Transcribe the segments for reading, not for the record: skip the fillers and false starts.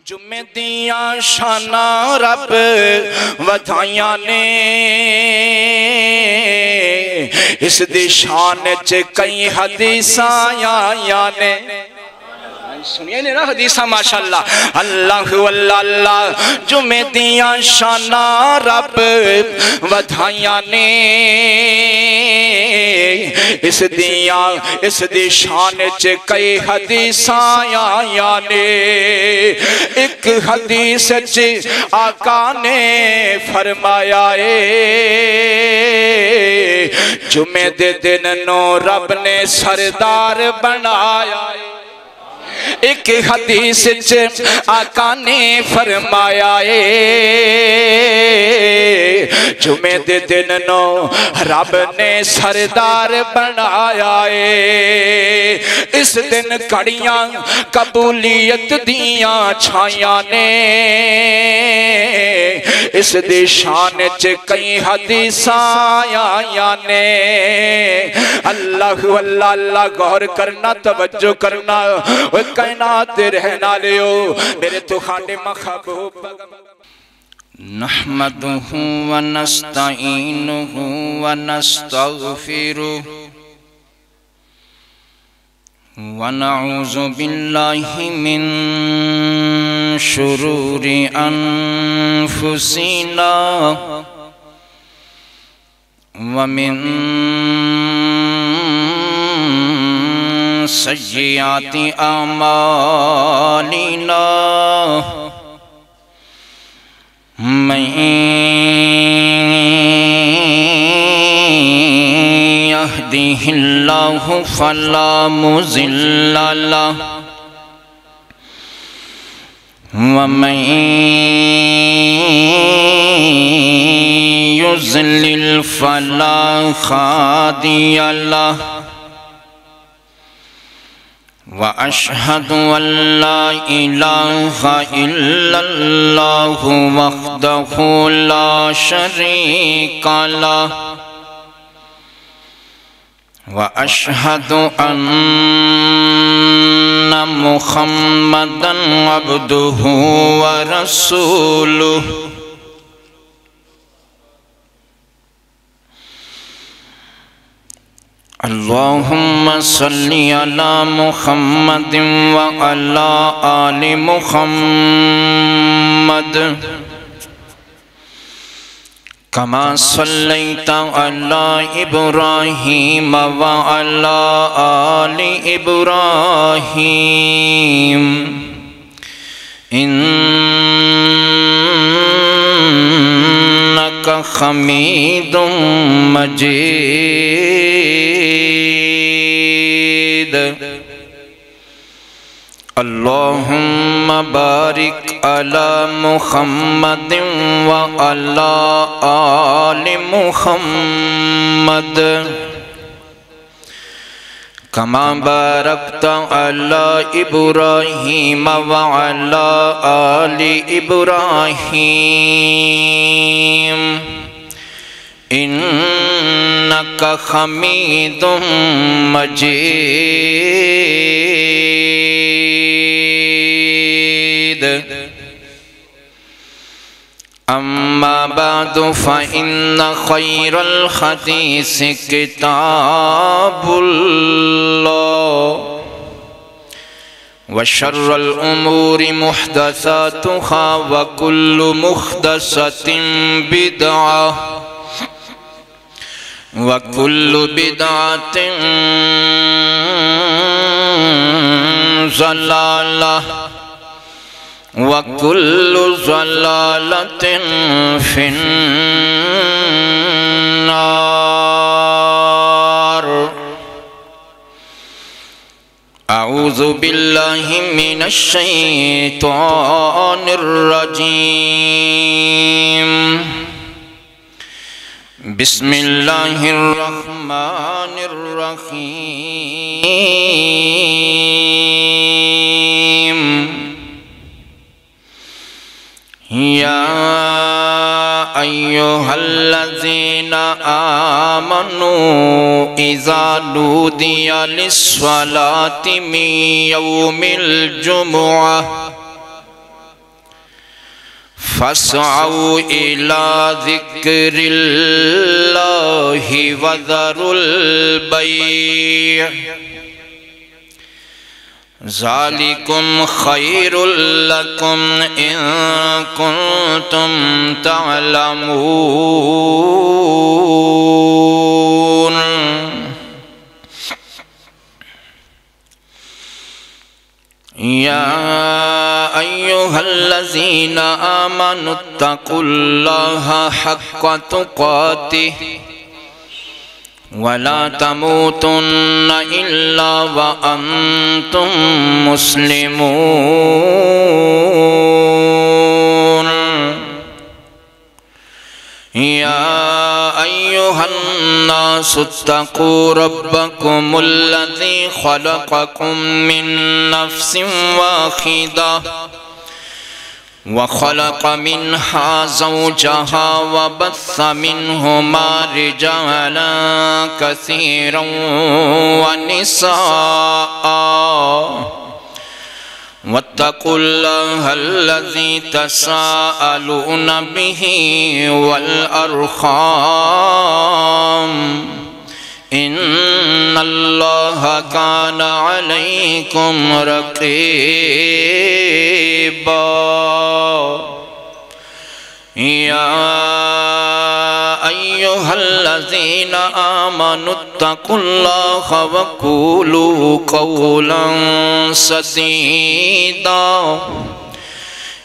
جمعے دیاں شانہ رب ودھائیاں نے اس دی شان چ کئی حدیثاں آیاں نے سنیے نہیں نا حدیثہ ماشاءاللہ اللہ واللہ اللہ جمعے دیاں شانہ رب ودھائیاں نے اس دی شان چ کئی حدیثاں آیاں نے ایک حدیث چ آقا نے فرمایا ہے جمعے دے دن نو رب نے سردار بنایا ہے ایک حدیث آقا نے فرمایا ہے جمعے دے دن نو رب نے سردار بنایا ہے اس دن کڑیاں قبولیت دیاں چھائیاں نے اس دی شان چ کئی حدیثاں آیاں نے اللہ واللہ اللہ غور کرنا توجہ کرنا کائنات رہنا لیو میرے تو خانے محبوب نحمدہ ونستعینہ ونستغفرہ ونعوذ باللہ من شرور انفسنا ومن سیئات اعمالنا من يهده الله فلا مضل له ومن يضلل فلا هادي له وأشهد أن لا إله إلا الله وحده لا شريك له وأشهد أن محمدًا عبده ورسوله اللهم صل على محمد وعلى آل محمد كما صليت على إبراهيم وعلى آل إبراهيم إنك حميد مجيد اللهم بارك على محمد وعلى آل محمد كما باركت على إبراهيم وعلى آل إبراهيم إنك حميد مجيد أما بعد فإن خير الحديث كتاب الله وشر الأمور محدثاتها وكل محدثة بدعة وكل بدعة ضلالة وكل ضلالة في النار أعوذ بالله من الشيطان الرجيم بسم الله الرحمن الرحيم يا أيها الذين آمنوا إذا نودي للصلاة من يوم الجمعة فاسعوا إلى ذكر الله وذروا البيع ذلكم خير لكم إن كنتم تعلمون يا أيها الذين آمنوا اتقوا الله حق تقاته ولا تموتن إلا وأنتم مسلمون يا أيها الناس اتقوا ربكم الذي خلقكم من نفس واحدة وخلق منها زوجها وبث منهما رجالا كثيرا ونساء واتقوا الله الذي تساءلون به والأرحام إن الله كان عليكم رقيبا يا أيها الذين آمنوا اتقوا الله وقولوا قولا سديدا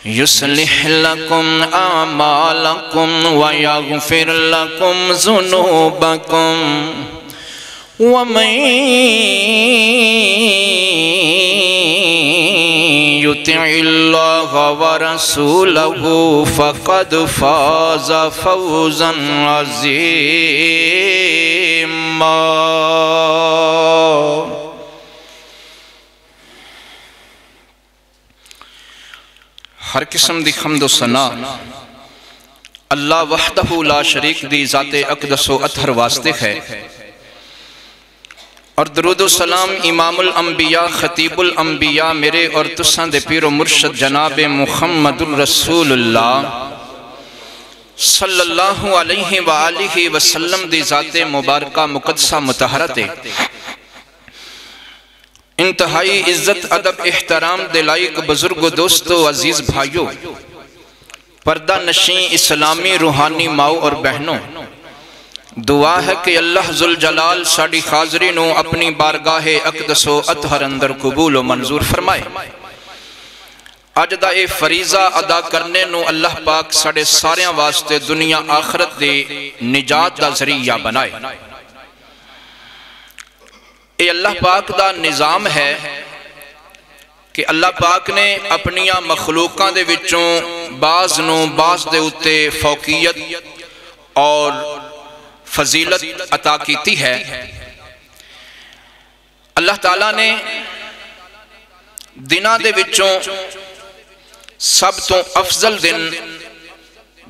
يصلح لكم أعمالكم ويغفر لكم ذنوبكم ومن يطع الله ورسوله فقد فاز فوزا عظيما ہر قسم دی حمد و ثنا اللہ وحدہ لا شریک دی ذات اقدس و اطہر واسطے ہے اور درود و سلام امام الانبیاء خطیب الانبیاء میرے اور تساں دے پیر و مرشد جناب محمد الرسول اللہ صلی اللہ علیہ وآلہ وسلم دی ذات مبارکہ مقدسہ مطہرت انتہائی عزت ادب احترام دلائق بزرگ و دوست و عزیز بھائیوں پردہ نشین اسلامی روحانی ماؤ اور بہنوں دعا ہے کہ اللہ ذوالجلال ساڑی حاضرینوں اپنی بارگاہ اقدس و اطہر اندر قبول و منظور فرمائے آج دا اے فریضہ ادا کرنے نو اللہ پاک ساڑے ساریاں واسطے دنیا آخرت دے نجات دا ذریعہ بنائے اے اللہ پاک دا نظام ہے کہ اللہ پاک نے اپنیاں مخلوقاں دے وچوں بعض دے اتے فوقیت اور فضیلت عطا کیتی ہے اللہ تعالیٰ نے دنہ دے وچوں سب تو افضل دن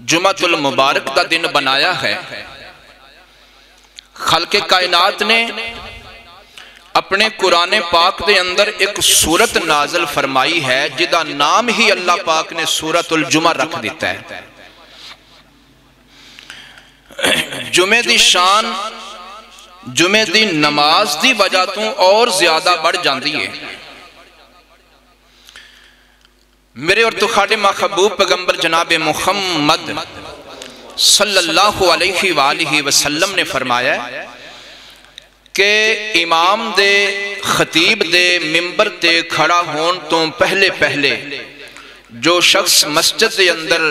جمعۃ المبارک دا دن بنایا ہے خلق کائنات نے اپنے قرآن پاک دے اندر ایک سورت نازل فرمائی ہے جدا نام ہی اللہ پاک نے سورت الجمعہ رکھ دیتا ہے جمعہ دی شان جمعہ دی نماز دی وجہ تو اور زیادہ بڑھ جاندی ہے میرے اور تخاڑے محبوب پیغمبر جناب محمد صلی اللہ علیہ وآلہ وسلم نے فرمایا کہ امام دے خطیب دے ممبر تے کھڑا ہون تو پہلے جو شخص مسجد دے اندر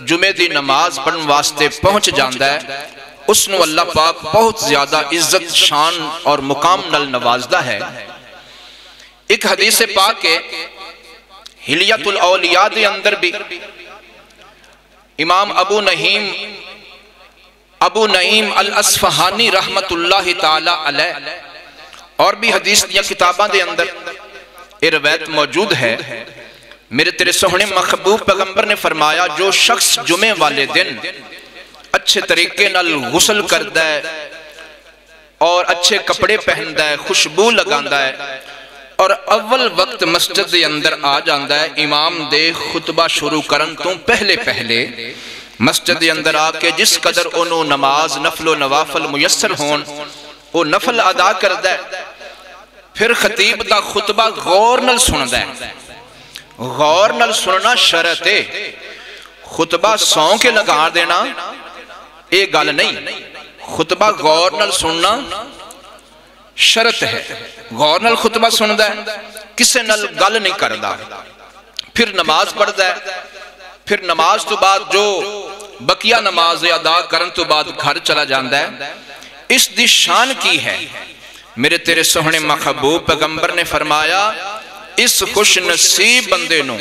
جمعہ دی نماز پڑھن واسطے پہنچ جاندہ ہے اس نو اللہ پاک بہت زیادہ عزت شان اور مقام نل نوازدہ ہے ایک حدیث پاک ہے حلیت الاولیاء دے اندر بھی امام ابو نعیم الاصفہانی رحمت اللہ تعالی علیہ اور بھی حدیث دیا کتاباں دے اندر یہ روایت موجود ہے میرے تیرے سہنے محبوب پیغمبر نے فرمایا جو شخص جمعہ والے دن اچھے طریقے نال غسل کردہ ہے اور اچھے کپڑے پہندہ ہے خوشبو لگاندہ ہے اور اول وقت مسجد دے اندر آ جاندہ ہے امام دے خطبہ شروع کرن تو پہلے پہلے مسجد دے اندر آ کے جس قدر انہوں نماز نفل و نوافل میسر ہون وہ نفل ادا کردہ ہے. پھر خطیب دا خطبہ غور نل سندہ ہے. غور نل سننا شرط ہے. خطبہ سون کے لگا دینا ایک گال نہیں. خطبہ غور نل سننا شرط ہے. غور نل خطبہ سندہ ہے کسے نل گل نہیں کردہ. پھر نماز پڑھدہ ہے. پھر نماز تو بعد جو بقیہ نماز ادا کرن تو بعد گھر چلا جاندہ ہے. اس دی شان کی ہے. میرے تیرے سہنے محبوب پیغمبر نے فرمایا اس خوش نصیب بندے نو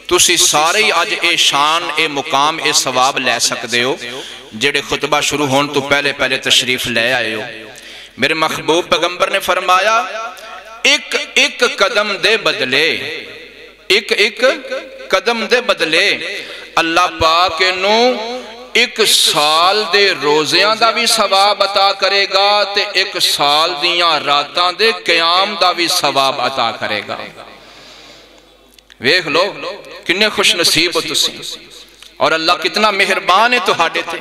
تسی سارے آج اے شان اے مقام اے ثواب لے سکتے ہو جڑے خطبہ شروع ہون تو پہلے پہلے تشریف لے آئے ہو. میرے محبوب پیغمبر نے فرمایا ایک ایک قدم دے بدلے ایک ایک قدم دے بدلے اللہ پاک نو ایک سال دے روزیاں دا بھی ثواب عطا کرے گا تے ایک سال دیاں راتاں دے قیام دا بھی ثواب عطا کرے گا. ویکھ لو کنے خوش نصیب ہو تسی اور اللہ کتنا مہربان ہے تہاڈے تے.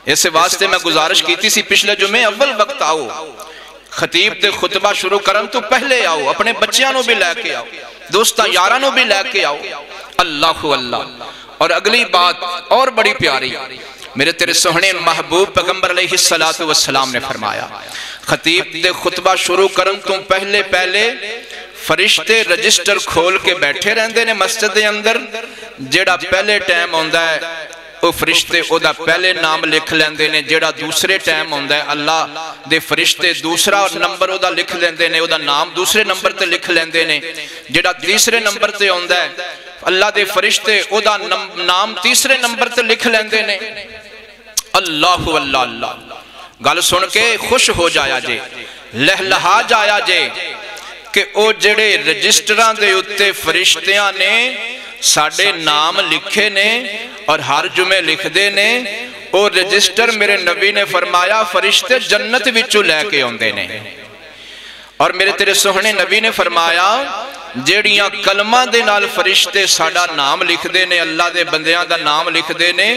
ایسے واسطے میں گزارش کیتی سی پچھلے جمعے اول وقت آؤ خطیب دے خطبہ شروع کرن تو پہلے آؤ اپنے بچیاں نو بھی لے کے آؤ دوستہ یاراں نو بھی لے کے آؤ. اللہ اللہ. اور اگلی بات اور بڑی پیاری میرے تیرے سہنے محبوب پیغمبر علیہ السلام نے فرمایا خطیب دے خطبہ شروع کرن تو پہلے پہلے فرشتے رجسٹر کھول کے بیٹھے رہندے نے مسجد دے اندر. جیڑا پہلے ٹائم ہوندہ ہے وہ فرشتے او دا پہلے نام لکھ لیندے نے. جیڑا دوسرے ٹائم ہوندہ ہے اللہ دے فرشتے دوسرا نمبر او دا لکھ لیندے نے. او دا نام دوسرے نمبر تے لکھ لیندے نے. جیڑا تیسرے نمبر تے ہوندہ ہے اللہ دے فرشتے او دا نام تیسرے نمبر تے لکھ لیندے نے. اللہ اللہ اللہ. گل سن کے خوش ہو جایا جے لہلہا جایا جے کہ او جڑے رجسٹران دے اتے فرشتیاں نے ساڑھے نام لکھے نے اور ہر جمعے لکھ دے نے. او رجسٹر میرے نبی نے فرمایا فرشتے جنت وچوں لے کے ہوندے نے. اور میرے تیرے سہنے نبی نے فرمایا جیڑیاں کلمہ دے نال فرشتے ساڑھا نام لکھ دے نے اللہ دے بندیاں دا نام لکھ دے نے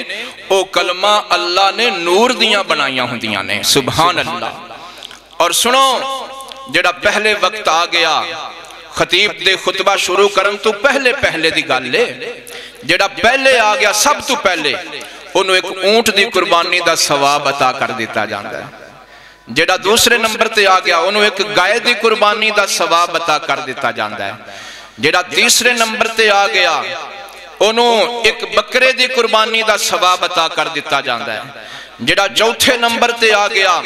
او کلمہ اللہ نے نور دیاں بنائیاں ہوندیاں نے. سبحان اللہ. اور سنو جڑا پہلے وقت آ گیا خطیب دے خطبہ شروع کرن تو پہلے پہلے دی گل لے جڑا پہلے آ گیا سب تو پہلے انہوں ایک اونٹ دی قربانی دا ثواب عطا کر دیتا جاندہ ہے. جڑا دوسرے نمبر تے آ گیا انہوں ایک گائے دی قربانی دا ثواب عطا کر دیتا جاندہ ہے. جڑا تیسرے نمبر تے آ گیا انہوں ایک بکرے دی قربانی دا ثواب عطا کر دیتا جاندہ ہے. جڑا چوتھے نمبر تے آ گیا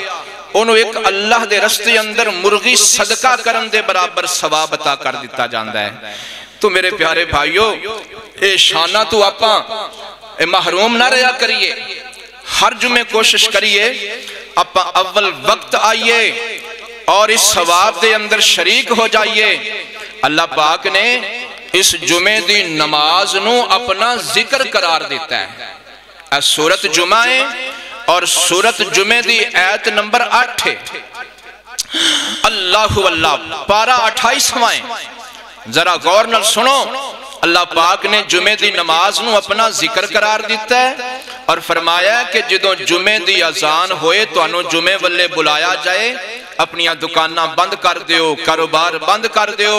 انہوں ایک اللہ دے رستے اندر مرغی صدقہ کرن دے برابر ثواب عطا کر دیتا جاندہ ہے. تو میرے پیارے بھائیو اے شانہ تو آپاں محروم نہ رہا کریے. ہر جمعے کوشش کریے اپا اول وقت آئیے اور اس ثواب دے اندر شریک ہو جائیے. اللہ پاک نے اس جمعے دی نماز نو اپنا ذکر قرار دیتا ہے. سورت جمعہ ہے اور سورت جمعے دی آیت نمبر 8 ہے. اللہ واللہ پارہ 28 ذرا غور نال سنو. اللہ پاک نے جمعے دی نماز نو اپنا ذکر قرار دیتا ہے اور فرمایا کہ جدوں جمعے دی اذان ہوئے تو انہوں جمعے والے بلایا جائے اپنی دکانہ بند کر دیو کاروبار بند کر دیو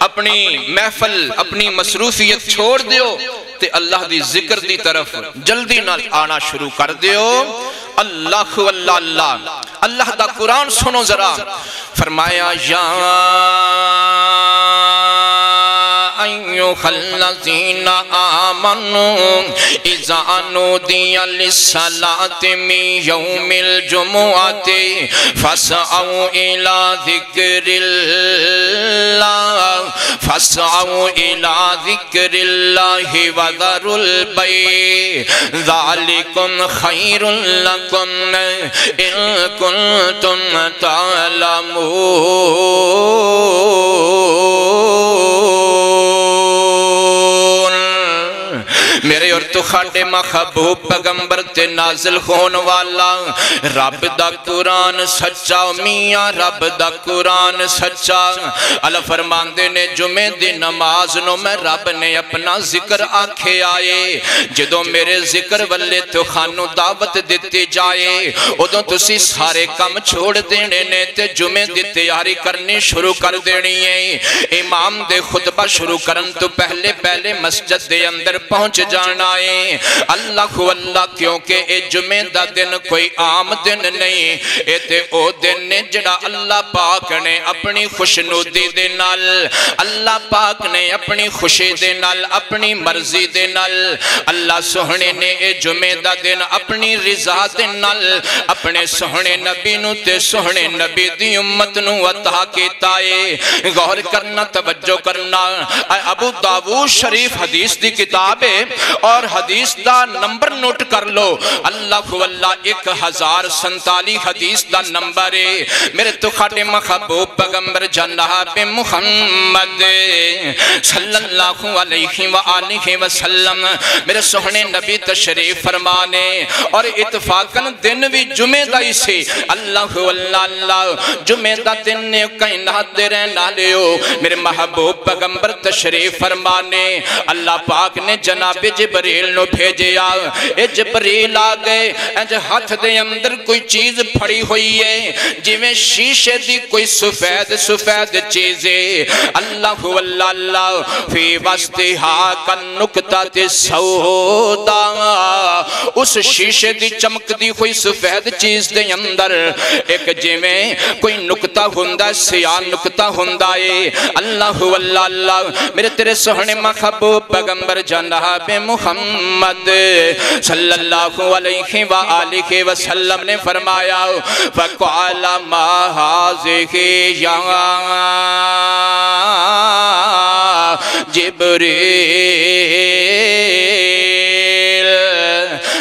اپنی محفل اپنی مصروفیت چھوڑ دیو تے اللہ دی ذکر دی طرف جلدی نہ آنا شروع کر دیو. اللہ اللہ اللہ. اللہ دا قرآن سنو ذرا فرمایا یا ایوہ الذین آمنوا اذا نودی للصلاة من یوم الجمعۃ فاسعوا الی ذکر اللہ وذروا البیع ذالکم خیر لکم ان کنتم تعلمون. میرے اور تخاڑے محبوب پیغمبر تے نازل ہون والا رب دا قرآن سچا میاں رب دا قرآن سچا اللہ فرماندے نے جمعے دی نماز نو میں رب نے اپنا ذکر آکھے آئے جدوں میرے ذکر والے تو خانو دعوت دیتے جائے ادھوں تسی سارے کم چھوڑ دینے نے تے جمعے دی تیاری کرنی شروع کر دینی ہے امام دے خطبہ شروع کرن تو پہلے مسجد دے اندر پہنچ جانا ہے اللہ اللہ کیونکہ اے جمعے دا دن کوئی عام دن نہیں اے تے او دن نے جڑا اللہ پاک نے اپنی خوشنودی دے نال اللہ پاک نے اپنی خوشی دے نال اپنی مرضی دے نال اللہ سہنے نے اے جمعے دا دن اپنی رضا دے نال اپنے سہنے نبی نو تے سہنے نبی دی امت نو عطا کیتا ہے غور کرنا توجہ کرنا ابو داؤد شریف حدیث دی کتاب ہے اور حدیث دا نمبر نوٹ کر لو اللہ واللہ 1047 حدیث دا نمبر ہے میرے تو خاٹے محبوب پیغمبر جناب محمد صلی اللہ علیہ وآلہ وسلم میرے سہنے نبی تشریف فرمانے اور اتفاقاً دن بھی جمعہ دا اسے اللہ واللہ جمعہ دا دن نے کائنات دے رہنا لیو میرے محبوب پیغمبر تشریف فرمانے اللہ پاک نے جناب جبریل نو بھیجے اے جبریل آگئے اج ہاتھ دے اندر کوئی چیز پھڑی ہوئی ہے جویں شیشے دی کوئی سفید چیزیں اللہ واللہ فی وسطہا کالنکتۃ سودا اس شیشے دی چمک دی کوئی سفید چیز دے اندر ایک جویں کوئی نکتہ ہوندا سیاہ نکتہ ہوندا ہے اللہ واللہ میرے تیرے سہنے محبوب پیغمبر جناب محمد صلی اللہ علیہ وآلہ وسلم نے فرمایا فَقَالَ مَا هَذِهِ يَا جبریل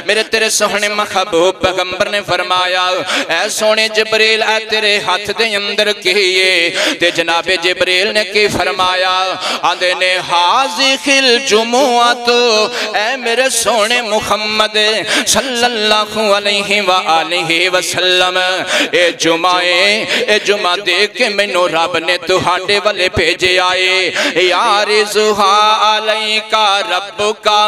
میرے تیرے سہنے محبوب پیغمبر نے فرمایا اے سونے جبریل اے تیرے ہاتھ دے اندر کیے تے جناب جبریل نے کی فرمایا آدھے نے حاضر الجمعۃ اے میرے سونے محمد صلی اللہ علیہ وآلہ وسلم اے جمعہ دیکھ کے منو رب نے تہاڈے والے بھیجے آئے یارزھا علیکا ربکا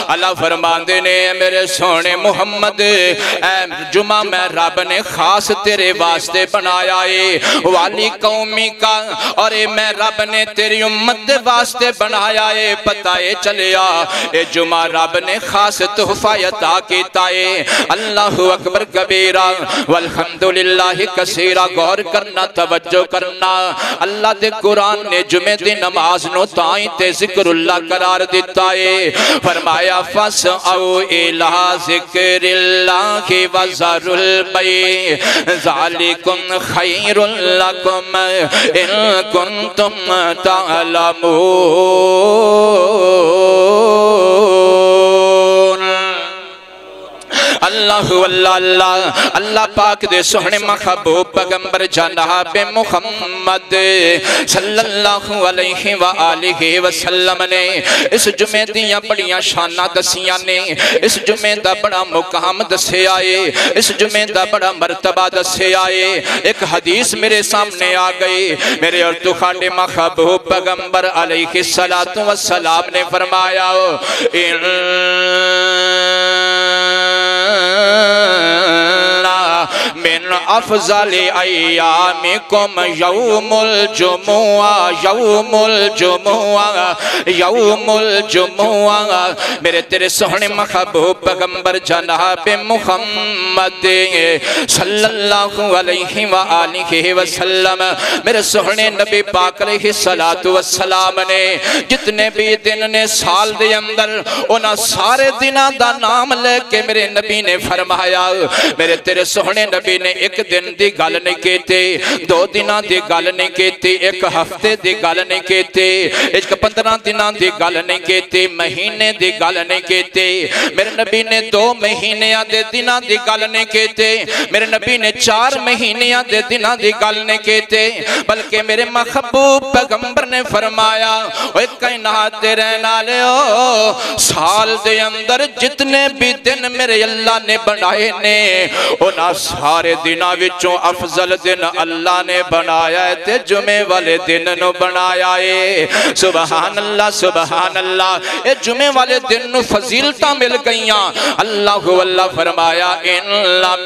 اللہ فرماندے نے میرے سونے محمد اے جمعہ میں رب نے خاص تیرے واسطے بنایا ہے والی قومی کا اور میں رب نے تیری امت واسطے بنایا ہے پتہ چلیا اے جمعہ رب نے خاص تحفہ عطا کیتا ہے اللہ اکبر کبیرہ والحمدللہ کثیرہ غور کرنا توجہ کرنا اللہ دے قرآن نے جمعہ دی نماز نو تائیں تے ذکر اللہ قرار دیتا ہے فرمایا فَاسْعَوْا إِلَىٰ ذِكْرِ اللَّهِ وَذَرُوا الْبَيْعَ ذَلِكُمْ خَيْرٌ لَكُمْ إِن كُنتُمْ تَعْلَمُونَ اللہ واللہ اللہ پاک دے سہنے محبوب پیغمبر جناب محمد صلی اللہ علیہ وآلہ وسلم نے اس جمعے دیاں بڑیاں شانہ دسیاں نے اس جمعے دا بڑا مقام دسے آئے اس جمعے دا بڑا مرتبہ دسے آئے ایک حدیث میرے سامنے آ گئی میرے اور تخاڑے محبوب پیغمبر علیہ السلام نے فرمایا من افضل ایامکم یوم الجمعہ یوم الجمعہ یوم الجمعہ میرے تیرے سہنے محبوب پیغمبر جناب محمد صلی اللہ علیہ وآلہ وسلم میرے سہنے نبی پاک علیہ السلام نے جتنے بھی دن نے سال دے اندر انہاں سارے دنہ دا نام لے کے میرے نبی نے فرمایا میرے تیرے سہنے نبی نے ایک دن دی گل نہیں کیتے 2 دناں دی گل نہیں کیتی 1 ہفتے دی گل نہیں کیتی 15 دناں دی گل نہیں کیتی مہینے دی گل نہیں کیتی میرے نبی نے 2 مہینیاں دے دناں دی گل نہیں کیتی میرے نبی نے 4 مہینیاں دے دناں دی گل نہیں کیتی بلکہ میرے محبوب پیغمبر نے فرمایا اوے کائنات دے رہن والےو سال دے اندر جتنے بھی دن میرے اللہ نے بنائے نے انہاں سارے دناں وچوں افضل دن اللہ نے بنایا ہے تے جمعے والے دن نو بنایا ہے سبحان اللہ اے جمعے والے دن نو فضیلتاں مل گئیاں اللہ فرمایا ان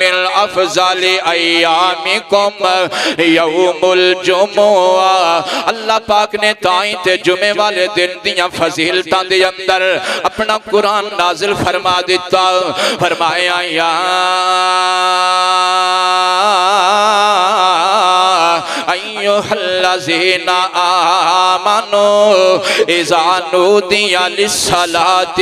من افضل ایامکم یوم الجمعہ اللہ پاک نے تائیں تے جمعے والے دن دیاں فضیلتاں دے اندر اپنا قرآن نازل فرما دیتا فرمایا یا ایوہ الذین آمنوا اذا نودی للصلاۃ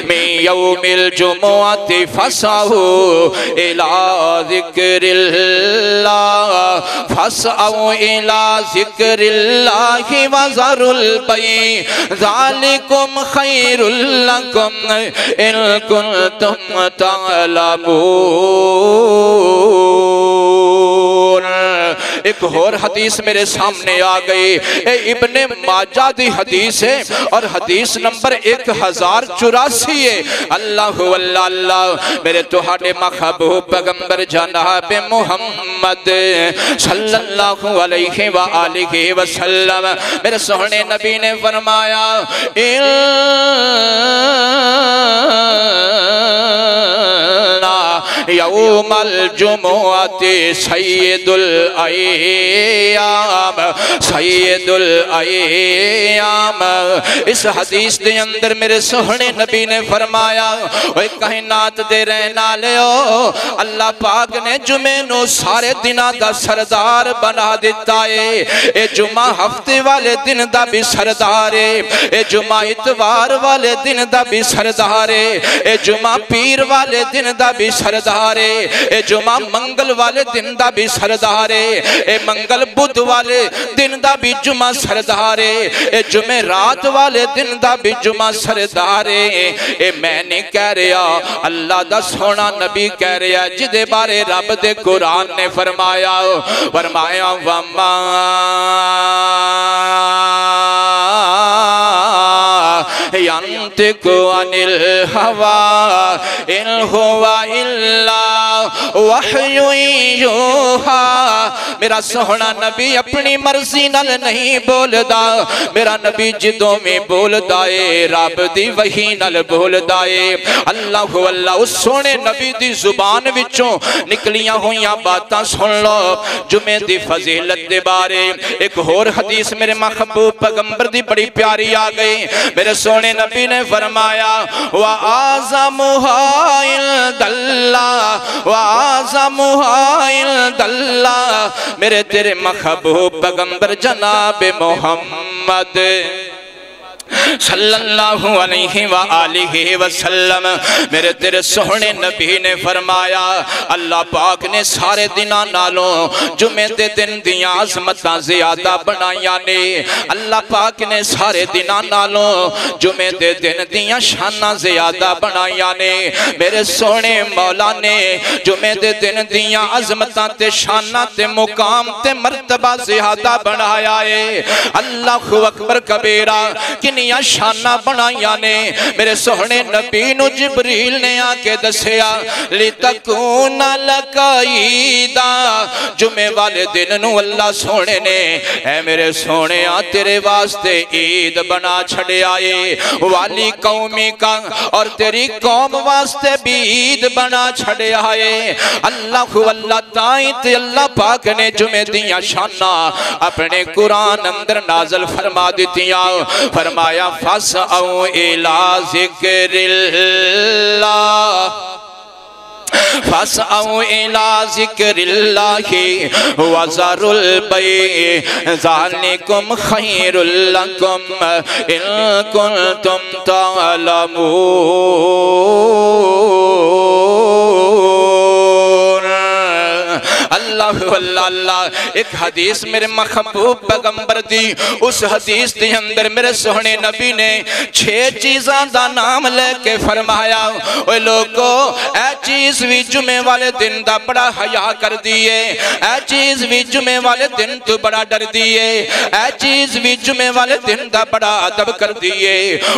من یوم الجمعۃ فاسعوا الی ذکر اللہ وذروا البیع ذالکم خیر لکم ان کنتم تعلمون ایک اور حدیث میرے سامنے آ گئی اے ابن ماجہ دی حدیث ہے اور حدیث نمبر 1084 ہے اللہ میرے تہاڈے محبوب پیغمبر جناب محمد صلی اللہ علیہ وآلہ وسلم میرے سونے نبی نے فرمایا یوم الجمعۃ سید الایام اس حدیث دے اندر میرے سوہنے نبی نے فرمایا اوے کائنات دے رہن والےو اللہ پاک نے جمعے نو سارے دناں دا سردار بنا دیتا ہے اے جمعہ ہفتے والے دن دا بھی سردار ہے اے جمعہ اتوار والے دن دا بھی سردار ہے اے جمعہ پیر والے دن دا بھی سردار ہے اے جمعہ منگل والے دن دا بھی سردار ہے اے منگل بدھ والے دن دا بھی جمعہ سردار ہے اے جمعہ رات والے دن دا بھی جمعہ سردار ہے اے میں نے کہہ رہا اللہ دا سونا نبی کہہ رہا جدے بارے رب دے قرآن نے فرمایا وَمَا يَنْتِقُ عَنِ الْهَوَىٰ إِنْ هُوَ إِلَّا وَحْيٌ يُوحَىٰ میرا سونا نبی اپنی مرضی نال نہیں بولدا میرا نبی جدوں میں بولدا ہے رب دی وحی نال بولدا ہے اللہ اس سونے نبی دی زبان وچوں نکلیاں ہویاں باتاں سن لو جمعے دی فضیلت دے بارے ایک اور حدیث میرے محبوب پیغمبر دی بڑی پیاری آ گئی میرے سونے نبی نے فرمایا وَآزَمُهَا عِنْدَ اللَّهِ وَآزَمُهَا عِنْدَ اللَّهِ میرے تیرے محبوب پیغمبر جناب محمد صلی اللہ علیہ وآلہ وسلم میرے تیرے سونے نبی نے فرمایا اللہ پاک نے سارے دناں نالوں جمعے دے دن دیاں عظمتاں زیادہ بنائیاں نے اللہ پاک نے سارے دناں نالوں جمعے دے دن دیاں شانہ زیادہ بنائیاں نے میرے سونے مولا نے جمعے دے دن دیاں عظمتاں تے شانہ تے مقام تے مرتبہ زیادہ بنایا ہے اللہ اکبر کبیرہ کنیاں شانہ بنائیاں نے میرے سوہنے نبی نو جبریل نے آکے دسیا لِتَكُونَ لَكَ عِيدًا جمعے والے دن نو اللہ سونے نے اے میرے سونے تیرے واسطے عید بنا چھڑے آئے والی قومی کا اور تیری قوم واسطے بھی عید بنا چھڑے آئے اللہ تائیت اللہ پاک نے جمعے دیاں شانہ اپنے قرآن اندر نازل فرما دیتیاں فرمایا فَاسْعَوْا إِلَىٰ ذِكْرِ اللَّهِ فَاسْعَوْا إِلَىٰ ذِكْرِ اللَّهِ وَذَرُوا الْبَيْعَ ذَلِكُمْ خَيْرٌ لَكُمْ إِن كُنتُمْ تعلمون ایک حدیث میرے محبوب پیغمبر دی، اس حدیث دی اندر میرے سونے نبی نے 6 چیزاں دا نام لے کے فرمایا، اوہ لوگو اے چیز بھی جمعے والے دن دا بڑا حیا کر دیئے، اے چیز بھی جمعے والے دن تو بڑا ڈر دیئے، اے چیز بھی جمعے والے دن دا بڑا عدب کر دیئے۔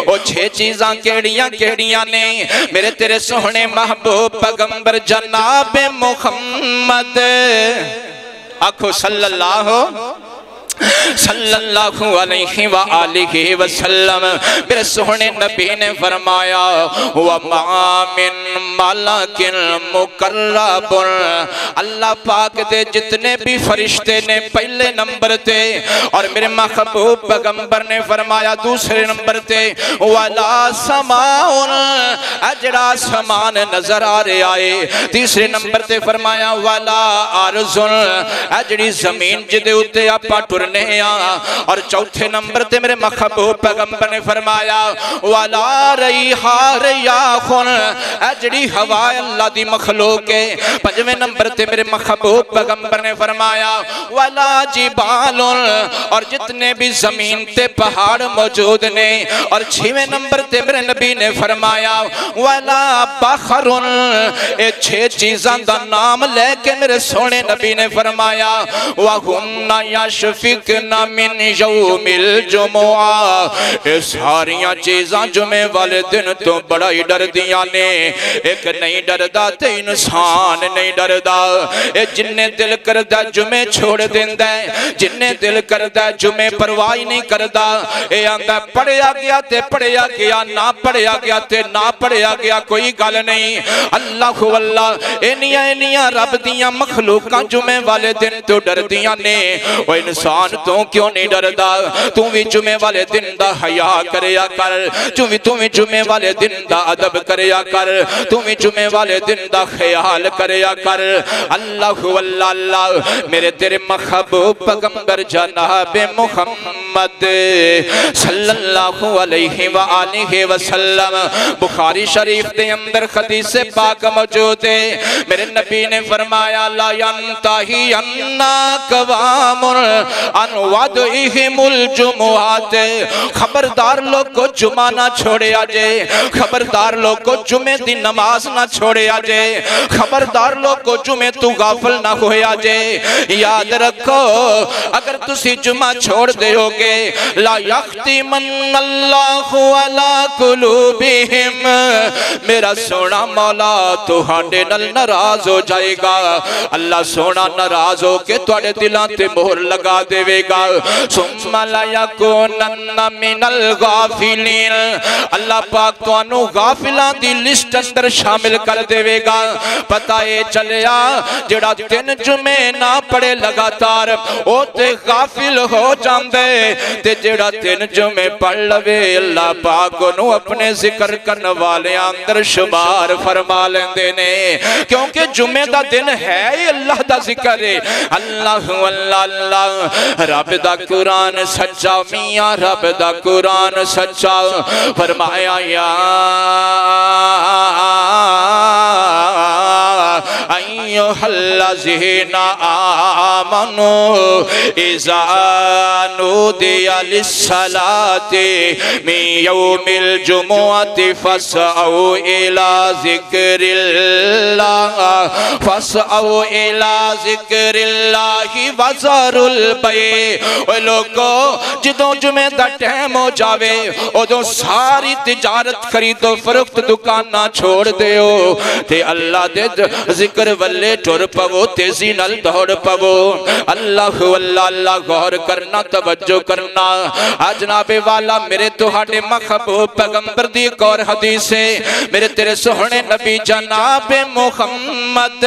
وہ 6 چیزاں کیڑیاں نے میرے تیرے سونے محبوب پیغمبر جناب محمد آکھو صلی اللہ علیہ وآلہ وسلم، میرے سونے نبی نے فرمایا وَمَا مِن مَلَكٍ مُقَرَّبٌ، اللہ پاک دے جتنے بھی فرشتے نے پہلے نمبر تے، اور میرے محبوب پیغمبر نے فرمایا دوسرے نمبر تے وَلَا سَمَاءٌ، اجڑا سمان نظر آ رہے آئے، تیسرے نمبر تے فرمایا وَلَا عَرْضٌ، اجڑی زمین جدے اتے آپا ٹرنے اور چوتھے نمبر تے میرے محبوب پیغمبر نے فرمایا وَلَا رَيْحَا رَيَاخٌ، اجڑی ہوا اللہ دی مخلوق ہے، پنجویں نمبر تے میرے محبوب پیغمبر نے فرمایا وَلَا جِبَالٌ، اور جتنے بھی زمین تے پہاڑ موجود نے، اور چھویں نمبر تے میرے نبی نے فرمایا وَلَا بَخَرٌ، اے 6 چیزاں دا نام لے کے میرے سونے نبی نے فرمایا وَهُنَّ يَشْفِقْنَ مِنْ يَوْمِ الْجُمُعَةِ، اے ساریاں چیزاں جمعے والے دن تو بڑا ہی ڈر دیاں نے، ایک نہیں ڈردا تے انسان نہیں ڈردا، اے جننے دل کردہ جمعے چھوڑ دیندہ ہے، جننے دل کردہ جمعے پرواہی نہیں کردہ، اے آندہ پڑھیا گیا تے پڑھیا گیا، نہ پڑھیا گیا تے نہ پڑھیا گیا، کوئی گل نہیں۔ اللہ انیاں رب دیاں مخلوقاں جمعے والے دن تو ڈر دیاں نے، وہ انسان تو کیوں نہیں ڈردا؟ تو بھی جمعے والے دن دا حیا کریا کر، تو بھی جمعے والے دن دا ادب کریا کر، تو بھی جمعے والے دن دا خیال کریا کر۔ اللہ میرے تیرے محبوب پیغمبر جناب محمد صلی اللہ علیہ وآلہ وسلم، بخاری شریف دے اندر حدیث پاک موجود ہے، میرے نبی نے فرمایا لا ينتہین اقوام عن وضعهم الجمعات، خبردار لوگ کو جمعہ نہ چھوڑے آجے، خبردار لوگ کو جمعے دی نماز نہ چھوڑے آجے، خبردار لوگ کو جمعے تو غافل نہ ہوئے آجے۔ یاد رکھو اگر تسی جمعہ چھوڑ دے ہوگے لا یختمن اللہ علی قلوبہم، میرا سونا مولا تو ہانڈے نل ناراض ہو جائے گا، اللہ سونا ناراض ہو کے توڑے دلان تے مہر لگا دے گا۔ ثم لا یکونن من الغافلین، اللہ پاک تو انو غافلان دی لسٹ اندر شامل کر دے گا۔ پتہ اے چلیا جڑا 3 جمعے نہ پڑے لگاتار او تے غافل ہو جاندے، تے جڑا 3 جمعے پڑھ لوے اللہ پاک انو اپنے ذکر کرنے والے اندر شمار فرما لیندے نے، کیونکہ جمعے دا دن ہے اللہ دا ذکر ہے۔ اللہ رب دا قرآن سچا، میاں رب دا قرآن سچا، فرمایا یا ایوہ الذین آمنوا اذا نودی للصلاة من یوم الجمعۃ فاسعوا الی ذکر اللہ، فاسعوا الی ذکر اللہ وذروا البیع۔ اے لوگو جدوں جمعہ دا ٹائم ہو جاوے ادوں ساری تجارت خرید و فروخت دکاناں چھوڑ دیو تے اللہ دے ذکر والے ٹر پو، تیزی نل دوڑ پو۔ اللہ غور کرنا، توجہ کرنا۔ جناب والا میرے تہاڈے محبوب پیغمبر دی ایک اور حدیث ہے، میرے تیرے سوہنے نبی جناب محمد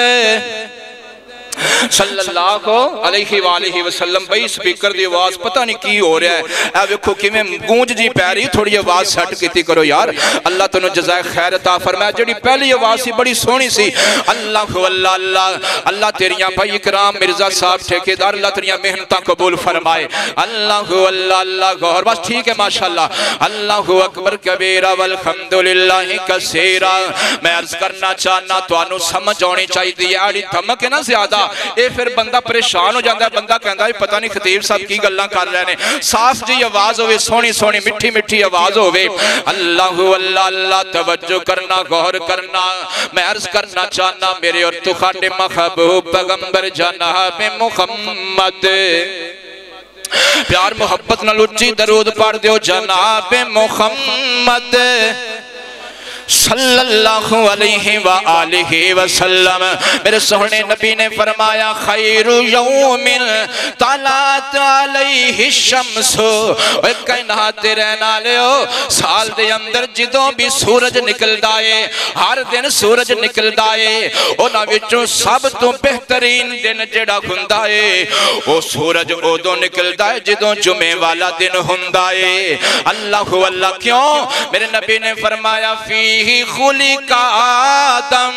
صلی اللہ علیہ وآلہ وسلم۔ بھئی سپیکر دی آواز پتہ نہیں کی ہو رہا ہے، اے ویکھو کہ میں گونج جی پہ رہی، تھوڑی آواز سیٹ کیتی کرو یار، اللہ تنو جزائے خیر عطا فرمائے۔ جڑی پہلی آواز سی بڑی سونی سی، اللہ تیریاں بھائی اکرام مرزا صاحب ٹھیکیدار، اللہ تیریاں محنتاں قبول فرمائے۔ اللہ غور، بس ٹھیک ہے ماشاءاللہ۔ اللہ اکبر کبیرہ والحمدللہ کثیرہ۔ میں عرض کرنا چاہنا تو انو سمجھ ہونی چاہی دی، آڑی دھمک ہے نا زیادہ، اے پھر بندہ پریشان ہو جاتا ہے، بندہ کہتا ہے پتہ نہیں خطیب صاحب کی گلاں کر رہے ہیں، صاف جی آواز ہوئے، سونی سونی مٹھی مٹھی آواز ہوئے، اللہ اللہ اللہ توجہ کرنا، غور کرنا۔ میں عرض کرنا چاہنا میرے اور تخاڑے محبوب پیغمبر جناب محمد، پیار محبت نہ لچی درود پڑھ دیو جناب محمد صلی اللہ علیہ وآلہ وسلم۔ میرے سہنے نبی نے فرمایا خیر یوم طلعت علیہ الشمس، ایک کائنات رہنا لیو سال دے اندر جدوں بھی سورج نکل دائے، ہر دن سورج نکل دائے، اونا وچوں سب تو بہترین دن جڑا ہندائے او سورج اودوں نکل دائے جدوں جمعے والا دن ہندائے۔ اللہ اللہ کیوں؟ میرے نبی نے فرمایا فی خلق آدم،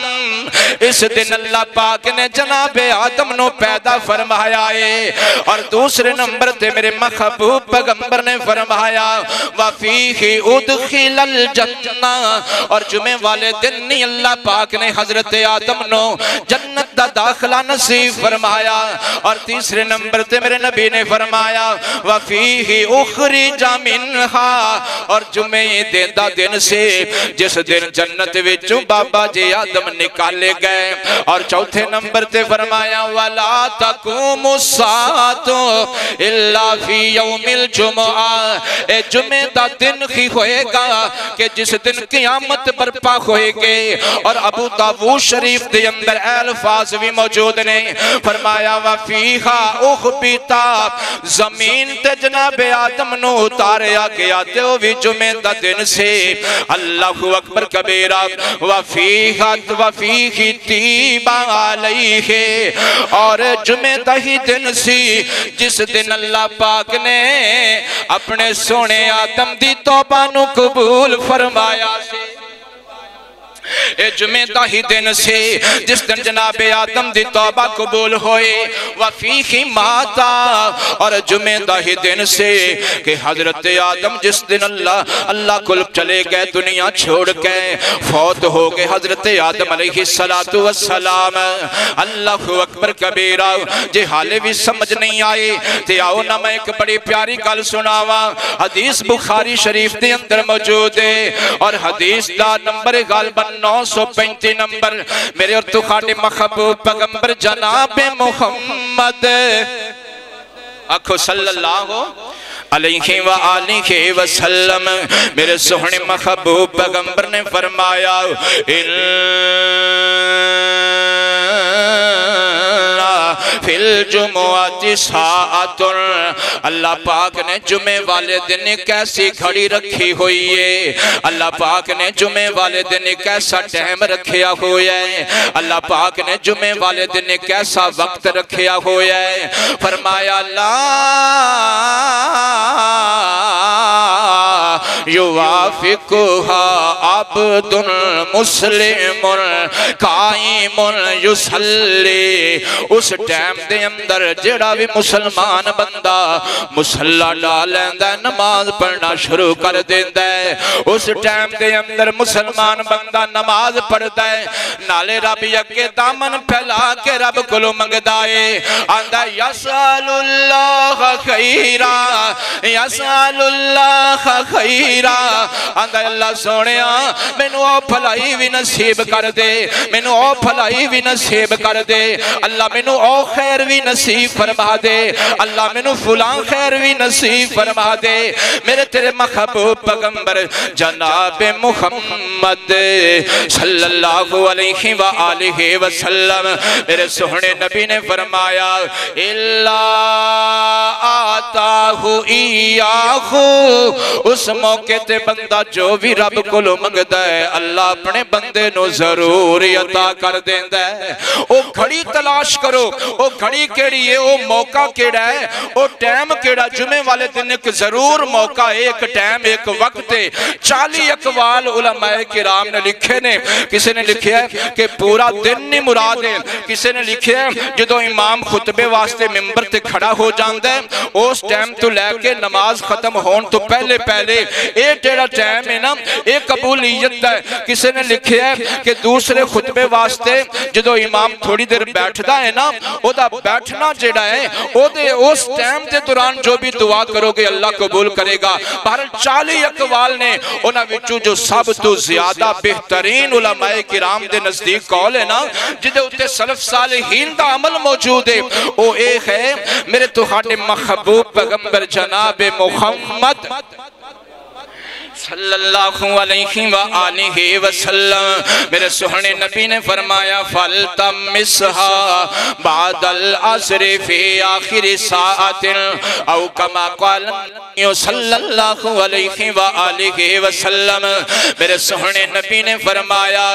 اس دن اللہ پاک نے جناب آدم نو پیدا فرمایا ہے۔ اور دوسرے نمبر تے میرے محبوب پیغمبر نے فرمایا وَفِيهِ اُدْخِلَ الْجَنَّةِ، اور جمعے والے دن نہیں اللہ پاک نے حضرت آدم نو جنت دا داخلہ نصیب فرمایا۔ اور تیسرے نمبر تے میرے نبی نے فرمایا وَفِيهِ اُخْرِجَ مِنْهَا، اور جمعے دا دن سے جس دن جنت وچوں بابا جی آدم نکالے گئے۔ اور چوتھے نمبر تے فرمایا وَلَا تَقُومُ السَّاعَةُ إِلَّا فِي يَوْمِ الْجُمُعَةِ، اے جمعہ دا دن ہی ہوئے گا کہ جس دن قیامت برپا ہوئے گے۔ اور ابو داؤد شریف دے اندر الفاظ بھی موجود نے، فرمایا وَفِيهَا أُخْبِتَ، زمین تے جناب آدم نو اتاریا گیا تے وہ بھی جمعہ دا دن سے۔ اللہ اکبر کبیرہ وَفِيهِ تِیبَ عَلَيْهِ، اور جمعہ دا ہی دن سی جس دن اللہ پاک نے اپنے سونے آدم دی توبہ نو قبول فرمایا سے۔ اے جمعہ دا ہی دن سے جس دن جناب آدم دی توبہ قبول ہوئے۔ وَفِيهِ مَاتَ، اور جمعہ دا ہی دن سے کہ حضرت آدم جس دن اللہ کل چلے گئے، دنیا چھوڑ گئے، فوت ہو گئے حضرت آدم علیہ السلام۔ اللہ اکبر کبیرہ، جے حالے بھی سمجھ نہیں آئے تے آؤ نہ میں ایک بڑی پیاری گل سناوا، حدیث بخاری شریف دے اندر موجود ہے، اور حدیث دا نمبر غالباً 935 نمبر، میرے اور تخاڑے محبوب پیغمبر جناب محمد آکھو صلی اللہ علیہ وآلہ وسلم۔ میرے سہنے محبوب پیغمبر نے فرمایا فی الجمعۃ ساعۃ، اللہ پاک نے جمعے والے دن ایک ایسی گھڑی رکھی ہوئی ہے، اللہ پاک نے جمعے والے دن ایک ایسا ٹائم رکھیا ہوا ہے، اللہ پاک نے جمعے والے دن ایک ایسا وقت رکھیا ہوا ہے۔ فرمایا لا یوافقها عبد مسلم قائم یصلی، اس ٹائم دے اندر جڑا بھی مسلمان بندہ مسلح ڈالیندا ہے، نماز پڑھنا شروع کر دیندا ہے، اس ٹائم دے اندر مسلمان بندہ نماز پڑھدا ہے، نالے رب اگے دامن پھیلا کے رب کولوں منگدا ہے، آندا یسأل اللہ خیرا یسأل اللہ خیرا، آندا اللہ سونیا مینوں او بھلائی بھی نصیب کر دے، مینوں او بھلائی بھی نصیب کر دے، اللہ مینوں او خیر بھی نصیب فرما دے، اللہ مینوں فلاں خیر بھی نصیب فرما دے۔ میرے تیرے محبوب پیغمبر جناب محمد صلی اللہ علیہ وآلہ وسلم، میرے سہنے نبی نے فرمایا اِلَّا آتَاهُ إِيَّاهُ، اس موقع تے بندہ جو بھی رب کو لو منگدا ہے اللہ اپنے بندے نو ضرور عطا کر دیندا ہے۔ او گھڑی تلاش کرو، او گھڑی کیڑی ہے، او موقع کیڑا ہے، او ٹائم کیڑا، جمعے والے دن ایک ضرور موقع ہے، ایک ٹائم ایک وقت ہے۔ 40 اقوال علماء کرام نے لکھے نے، کسی نے لکھیا ہے کہ پورا دن نہیں مراد ہے، کسی نے لکھیا ہے جدو امام خطبے واسطے ممبر تے کھڑا ہو جاندہ ہے اس ٹائم تو لے کے نماز ختم ہون تو پہلے اے تیرا ٹائم ہے نا اے قبولیت ہے کسی نے لکھے ہے کہ دوسرے خطبے واسطے جدو امام تھوڑی دیر بیٹھدا ہے نا او دا بیٹھنا جڑا ہے او دے اس ٹائم دے دوران جو بھی دعا کرو گے اللہ قبول کرے گا بہرحال 40 اقوال نے انہاں وچوں جو سب تو زیادہ بہترین علماء کرام دے نزدیک قول ہے نا جدے اتے سلف صالحین دا عمل موجود ہے او ایک ہے میرے تہاڈے محبوب پیغمبر جناب محمد صلی اللہ علیہ وآلہ وسلم میرے سہنے نبی نے فرمایا فَلْتَمِسْهَا بَعْدَ الْعَصْرِ فِي آخِرِ سَاعَةٍ او کما قال صلی اللہ علیہ وآلہ وسلم میرے سہنے نبی نے فرمایا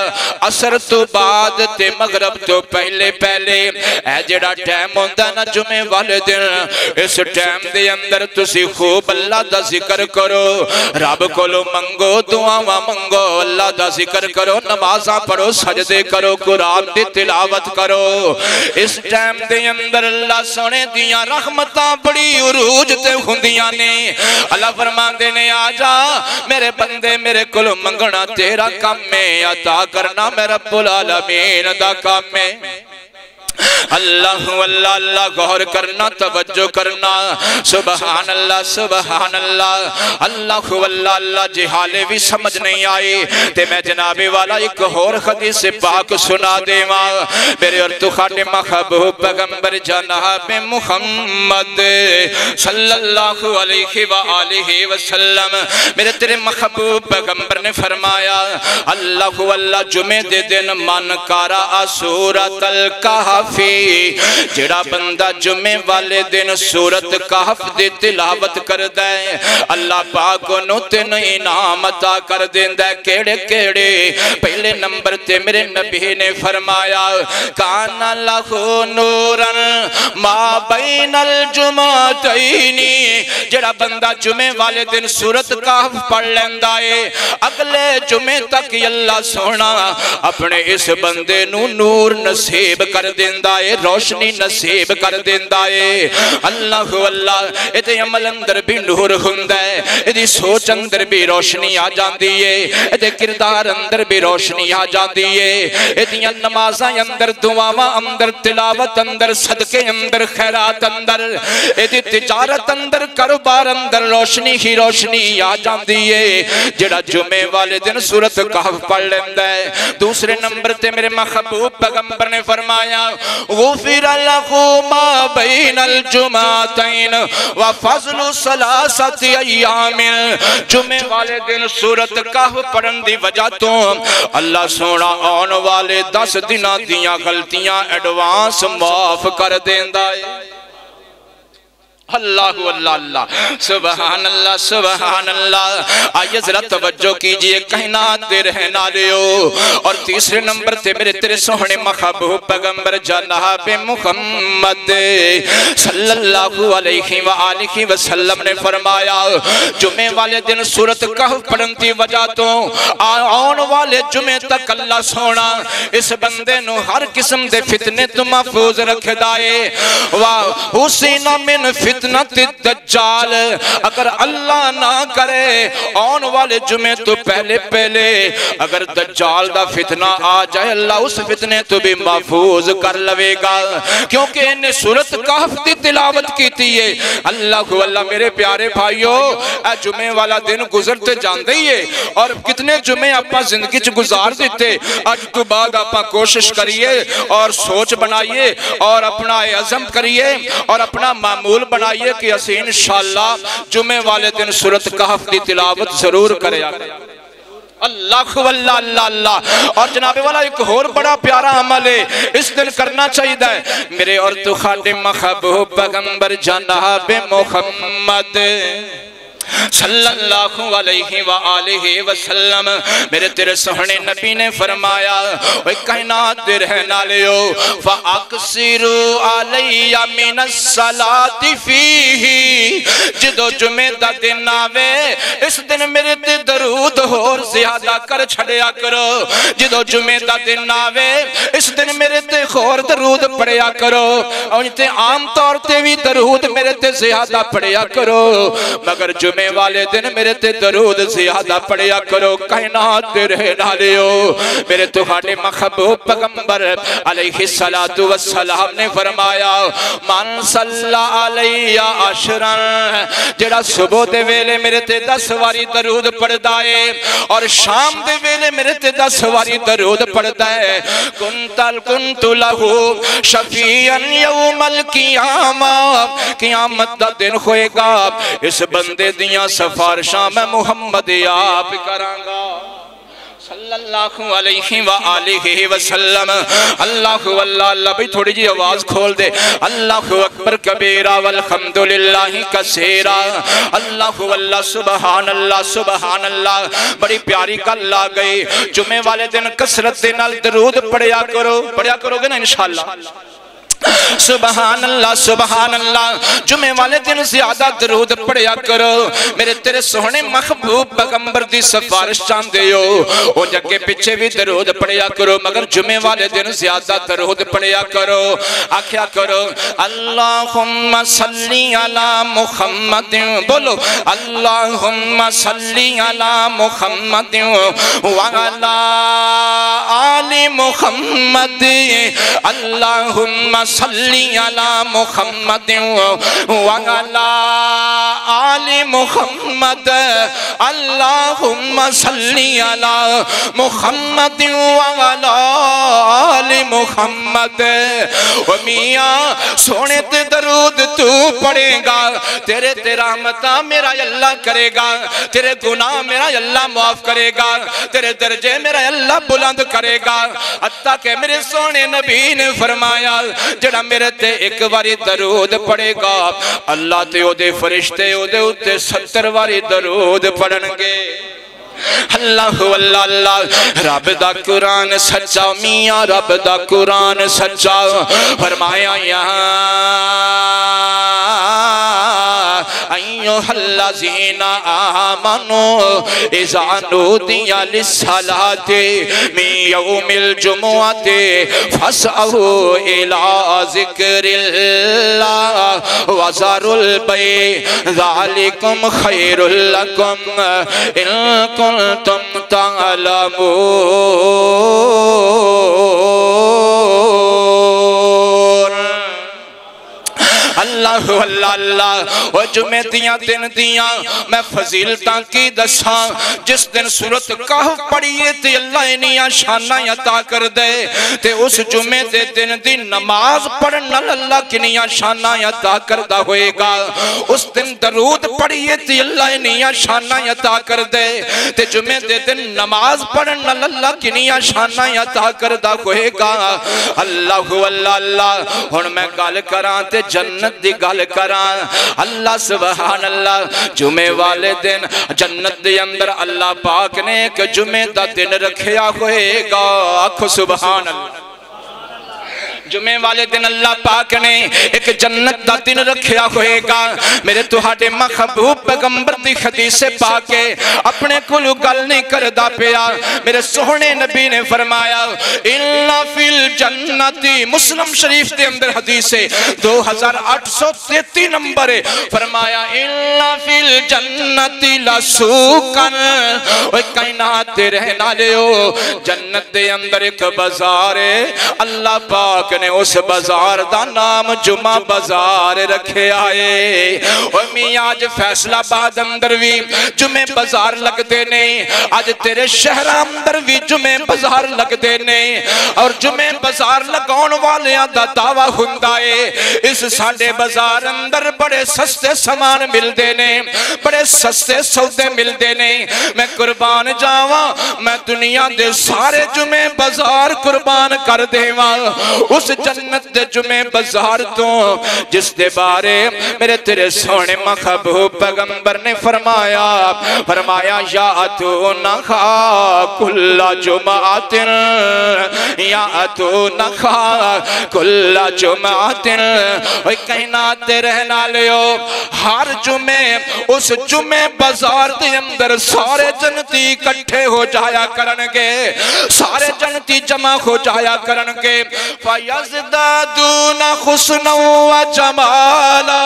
عصر تو بعد تے مغرب تو پہلے پہلے اے جڑا ٹائم ہوندہ نا جمعے والے دن اس ٹائم دے اندر تسی خوب اللہ دا ذکر کرو رب کو لو منگو دعاواں منگو اللہ دا ذکر کرو نمازاں پڑھو سجدے کرو قرآن دی تلاوت کرو اس ٹائم دے اندر اللہ سونے دیاں رحمتاں بڑی عروج تے ہوندیاں نے اللہ فرماندے نے آجا میرے بندے میرے کل منگنا تیرا کام میں عطا کرنا میں رب العالمین دا کام میں اللہ اللہ اللہ غور کرنا توجہ کرنا سبحان اللہ اللہ اللہ اللہ جہالے بھی سمجھ نہیں آئی تے میں جناب والا ایک اور حدیث پاک سنا دے ماں میرے اور تخاٹے محبوب پیغمبر جناب محمد صلی اللہ علیہ وآلہ وسلم میرے تیرے محبوب پیغمبر نے فرمایا اللہ اللہ جمعے دے دن من کارا سورۃ الکہف جڑا بندہ جمعے والے دن سورت کہف دے تلاوت کر دے اللہ پاک نو تین انعام عطا کر دیندہ کیڑے کیڑے پہلے نمبر تے میرے نبی نے فرمایا کان لہو نورن ما بین الجمعتینی جڑا بندہ جمعے والے دن سورت کہف پڑھ لیندہ ہے اگلے جمعے تک اللہ سونا اپنے اس بندے نو نور نصیب کر دیندہ روشنی نصیب کر دیندہ ہے اللہ اللہ ایدے عمل اندر بھی نور ہوندہ ہے ایدی سوچ اندر بھی روشنی آ جاندی ہے ایدے کردار اندر بھی روشنی آ جاندی ہے ایدی نمازاں اندر دعاواں اندر تلاوت اندر صدقے اندر خیرات اندر ایدی تجارت اندر کاروبار اندر روشنی ہی روشنی آ جاندی ہے جڑا جمعے والے دن سورت کہف پڑھ لیندہ ہے دوسرے نمبر تے میرے محبوب پیغمبر نے فرمایا غفر لہو ما بین الجمعتین وفضل ثلاثت ایام جمعے والے دن سورت کہف پڑھن دی وجہ تو اللہ سونا آن والے 10 دنہ دیاں غلطیاں ایڈوانس معاف کر دیندہ ہے اللہ اللہ اللہ سبحان اللہ آئیے ذرا توجہ کیجئے کائنات دے رہنا لیو اور تیسرے نمبر تے میرے تیرے سوہنے محبوب پیغمبر جناب محمد صلی اللہ علیہ وآلہ وسلم نے فرمایا جمعے والے دن سورت کہف پڑھن دی وجہ تو آن والے جمعے تک اللہ سونا اس بندے نو ہر قسم دے فتنے تو محفوظ رکھ دائے وَحُسِنَ مِن فتنت الدجال اگر اللہ نہ کرے آن والے جمعے تو پہلے پہلے اگر دجال دا فتنہ آ جائے اللہ اس فتنے تو بھی محفوظ کر لوے گا کیونکہ انہیں سورت کہف دی تلاوت کی تھی اللہ میرے پیارے بھائیوں اے جمعے والا دن گزرتے جان دئیے اور کتنے جمعے اپنا زندگی چ گزار دیتے آج تو بعد اپنا کوشش کریے اور سوچ بنائیے اور اپنا عزم کریے اور اپنا معمول بنائیے کہ اسی انشاءاللہ جمعے والے دن سورت کہف دی تلاوت ضرور کرے اللہ واللہ اللہ اللہ اور جناب والا ایک اور بڑا پیارا عمل ہے اس دن کرنا چاہیے میرے اور تو خادم محبوب پیغمبر جناب محمد صلی اللہ علیہ وآلہ وسلم میرے تیرے سہنے نبی نے فرمایا وہ کائنات دے رہنا لیو فَأَقْسِرُوا عَلَيَّ مِنَ الصَّلَاةِ فِيهِ جدو جمعہ دا دن آوے اس دن میرے تے درود اور زیادہ کر چھڑیا کرو جدو جمعہ دا دن آوے اس دن میرے تے خور درود پڑھیا کرو اور تے عام طور تے بھی درود میرے تے زیادہ پڑھیا کرو مگر جمعہ جمعے والے دن میرے تے درود زیادہ پڑھیا کرو کائنات تے رہنا لیو میرے تہاڈے محبوب پیغمبر علیہ السلام نے فرمایا من صلی علیہ عشرا جڑا صبح دے ویلے میرے تے 10 واری درود پڑھدا ہے اور شام دے ویلے میرے تے 10 واری درود پڑھدا ہے کنت لہو شفیعا یوم القیامہ قیامت دا دن ہوئے گا اس بندے دیاں سفارشاں میں محمد آپ کراں گا صلی اللہ علیہ وآلہ وسلم اللہ اللہ بھی تھوڑی جی آواز کھول دے اللہ اکبر کبیرہ والحمدللہ کثیرہ اللہ اللہ سبحان اللہ بڑی پیاری گل آ گئی جمعے والے دن کثرت نال درود پڑھیا کرو گے نا انشاءاللہ سبحان اللہ جمعے والے دن زیادہ درود پڑھیا کرو میرے تیرے سونے محبوب پیغمبر دی سفارش چاندے ہو وہ جگہ پیچھے بھی درود پڑھیا کرو مگر جمعے والے دن زیادہ درود پڑھیا کرو آکھیا کرو اللہم صلی علی محمد بولو اللہم صلی علی محمد وعلا آل محمد اللہم صلی علی محمد وعلا آل محمد اللہم صلی علی محمد وعلا آل محمد و میاں سونے تے درود تو پڑھے گا تیرے رحمتہ میرا اللہ کرے گا تیرے گناہ میرا اللہ معاف کرے گا تیرے درجے میرا اللہ بلند کرے گا حتیٰ کہ میرے سونے نبی نے فرمایا جڑا میرے تے ایک واری درود پڑھے گا اللہ تے او دے فرشتے او دے اتے 70 واری درود پڑھنگے اللہ اللہ رب دا قرآن سچا میاں رب دا قرآن سچا فرمایا ایوہ الذین آمنوا اذا نودی للصلاة من یوم الجمعۃ فاسعوا الی ذکر اللہ وذروا البیع ذالکم خیر لکم ان کنتم تعلمون اللہ اللہ و جمعہ دن دیاں میں فضیلتاں کی دساں جس دن سورت کہف پڑھیے تے اللہ انیاں شانہ عطا کر دے تے اس جمعہ دے دن دی نماز پڑھنا اللہ کنیاں شانہ عطا کردہ ہوئے گا اس دن درود پڑھیے تے اللہ انیاں شانہ عطا کر دے تے جمعہ دے دن نماز پڑھنا اللہ کنیاں شانہ عطا کردہ ہوئے گا اللہ اللہ ہن میں گال کراں تے جنت دی گل کران اللہ سبحان اللہ جمعے والے دن جنت دے اندر اللہ پاک نے ایک جمعے دا دن رکھیا ہوئے گا آکھو سبحان اللہ جمعے والے دن اللہ پاک نے ایک جنت دا دن رکھیا ہوئے گا میرے تہاڈے محبوب پیغمبر دی حدیث پاک کے اپنے کلو گل نہیں کردہ پیا میرے سوہنے نبی نے فرمایا اِلَّا فِي الْجَنَّةِ مسلم شریف دے اندر حدیث 2833 نمبر فرمایا اِلَّا فِي الْجَنَّةِ لَسُوقًا وہ کائنات دے رہنا لیو جنت دے اندر ایک بازار ہے اللہ پاک نے اس بازار دا نام جمعہ بازار رکھے آئے اور میاں آج فیصلہ بعد اندر بھی جمعہ بازار لگ دینے آج تیرے شہر اندر بھی جمعہ بازار لگ دینے اور جمعہ بازار لگون والیاں دا دعویٰ ہندائے اس ساڑھے بازار اندر بڑے سستے سامان مل دینے بڑے سستے سودے مل دینے میں قربان جاواں میں دنیا دے سارے جمعہ بازار قربان کر دیواں اس جنت دے جمعہ بازار تو جس دے بارے میرے تیرے سونے محبوب پیغمبر نے فرمایا یاتونہا کل جمعات یاتونہا کل جمعات وہ کائنات دے رہنا لیو ہر جمعہ اس جمعہ بازار دے اندر سارے جنتی کٹھے ہو جایا کرنگے سارے جنتی جمع ہو جایا کرنگے فَيَزْدَادُونَ خُسْنًا وَجَمَالًا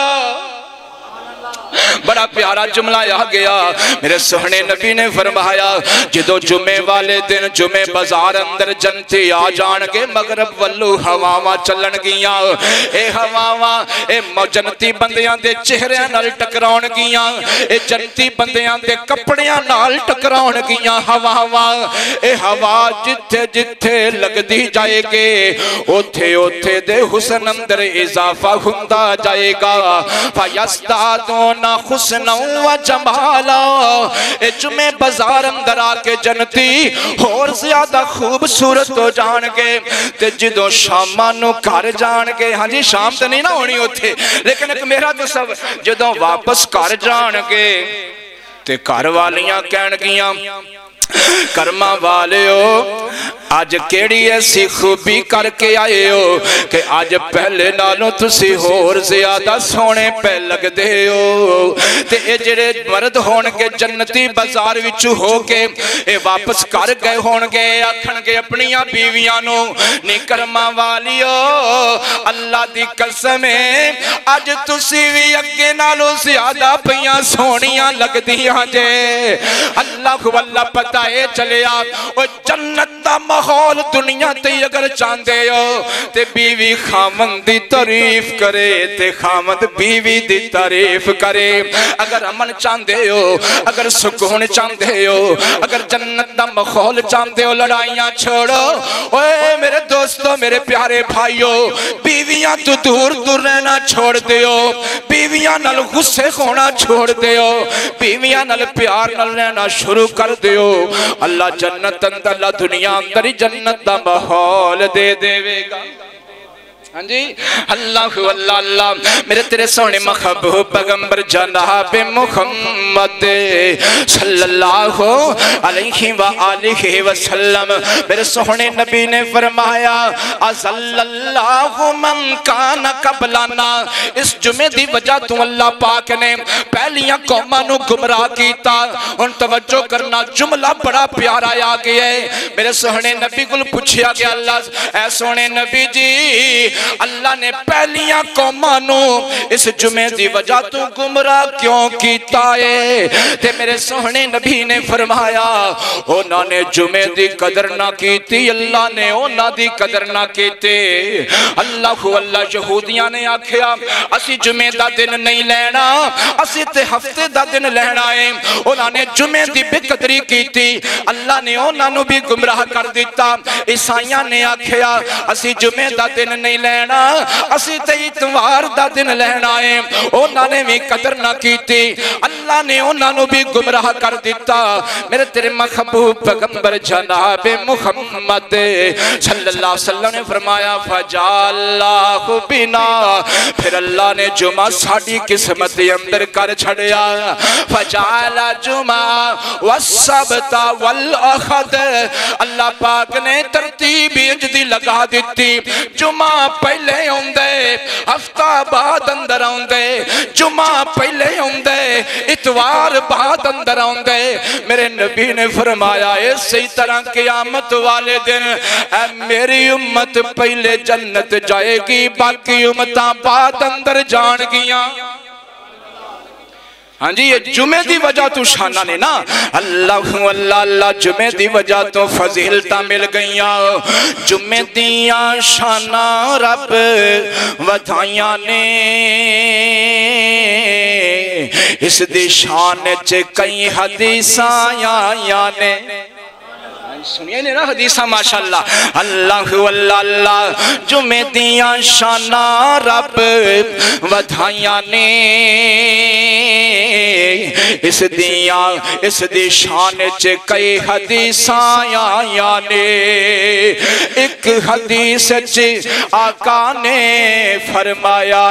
بڑا پیارا جملہ آ گیا میرے سوہنے نبی نے فرمایا جدو جمعے والے دن جمعے بازار اندر جنتی آ جان کے مغرب والو ہواواں چلن گیاں اے ہواواں اے جنتی بندیاں دے چہریاں نال ٹکراؤن گیاں اے جنتی بندیاں دے کپڑیاں نال ٹکراؤن گیاں ہواواں اے ہوا جتھے جتھے لگ دی جائے گے اوتھے اوتھے دے حسن اندر اضافہ ہندا جائے گا فَيَسْتَعْدُونَ حُسْنًا وَجَمَالًا اے جمعے بازار اندر آکے جنتی اور زیادہ خوبصورت ہو جان گے تے جدو شامانو کر جان گے ہاں جی شام تو نہیں نہ ہونی ہوتے لیکن ایک میرا تو سب جدو واپس کر جان گے تے کار والیاں کہن گیاں کرما والے ہو آج کیڑی ایسی خوبی کر کے آئے ہو کہ آج پہلے نالوں تسی اور زیادہ سونے پہ لگ دے ہو تے اے جڑے مرد ہون کے جنتی بازار وچو ہو کے اے واپس کر گئے ہون گے آکھن گے اپنیاں بیویانو نی کرما والی ہو اللہ دی قسم ہے آج تسی بھی اگے نالوں زیادہ پیاں سونیاں لگ دیاں جے اللہ واللہ پتہ اے چلے آپ او جنت دا ماحول دنیا تے اگر چاندے ہو تے بیوی خامند دی تعریف کرے تے خامند بیوی دی تعریف کرے اگر امن چاندے ہو اگر سکون چاندے ہو اگر جنت دا ماحول چاندے ہو لڑائیاں چھوڑو اوے میرے دوستو میرے پیارے بھائیو بیویاں تو دور دور رہنا چھوڑ دیو بیویاں نال غصے ہونا چھوڑ دیو بیویاں نال پیار نال رہنا شروع کر دیو اللہ جنت اندر اللہ دنیا اندر جنت دا ماحول دے دے گا ہاں جی اللہ اللہ اللہ میرے تیرے سونے محبوب پیغمبر جناب محمد صلی اللہ علیہ وآلہ وسلم میرے سونے نبی نے فرمایا اصل اللہ من کان قبلنا اس جمعے دی وجہ تو اللہ پاک نے پہلیاں قومانو گمراہ کیتا ان توجہ کرنا جملہ بڑا پیارا آ گیا ہے میرے سونے نبی کو پوچھیا گیا اللہ اے سونے نبی جی اللہ نے پہلیاں قومانو اس جمعے دی وجہ تو گمراہ کیوں کیتا ہے تے میرے سوہنے نبی نے فرمایا اونا نے جمعے دی قدر نہ کیتی اللہ نے اونا دی قدر نہ کیتے اللہ یہودیاں نے آکھیا اسی جمعے دا دن نہیں لینا اسی تے ہفتے دا دن لینا ہے اونا نے جمعے دی بے قدری کیتی اللہ نے اونا نو بھی گمراہ کر دیتا عیسائیاں نے آکھیا اسی جمعے دا دن نہیں لینا اسی تے اتوار دا دن لینا ہے اونا نے بھی قدر نہ کیتی اللہ نے اونا نو بھی گمراہ کر دیتا میرے تیرے محبوب پیغمبر جناب محمد صلی اللہ علیہ وسلم نے فرمایا فجاللہ بنا پھر اللہ نے جمعہ ساڑی قسمت اندر کر چھڑیا فجال جمعہ والسبت والاخد اللہ پاک نے ترتیب اجدی لگا دیتی جمعہ پہلے ہوندے ہفتہ بعد اندر ہوندے جمعہ پہلے ہوندے اتوار بعد اندر ہوندے میرے نبی نے فرمایا اسی طرح قیامت والے دن اے میری امت پہلے جنت جائے گی باقی امتاں بعد اندر جان گیاں ہاں جی یہ جمعے دی وجہ تو شانہ نے نا اللہ اللہ اللہ جمعے دی وجہ تو فضیلتہ مل گئیاں جمعے دیاں شانہ رب ودھائیاں نے اس دی شان چے کئی حدیثاں یا نے سنیے نہیں نا حدیثہ ماشاءاللہ اللہ اللہ اللہ جمعے دیاں شانہ رب ودھائیاں نے اس دی شان چے کئی حدیثاں یا نے ایک حدیث چے آقا نے فرمایا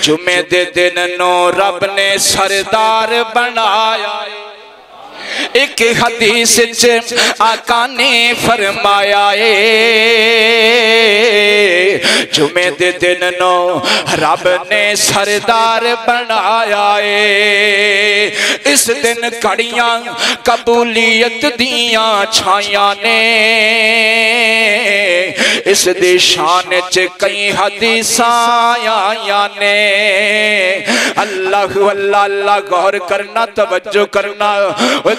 جمعے دے دن نو رب نے سردار بنایا ایک حدیث آقا نے فرمایا جمعے دے دن نو رب نے سردار بنایا اس دن کڑیاں قبولیت دیاں چھائیاں نے اس دی شان چ کئی حدیثاں آیا نے اللہ اللہ اللہ غور کرنا توجہ کرنا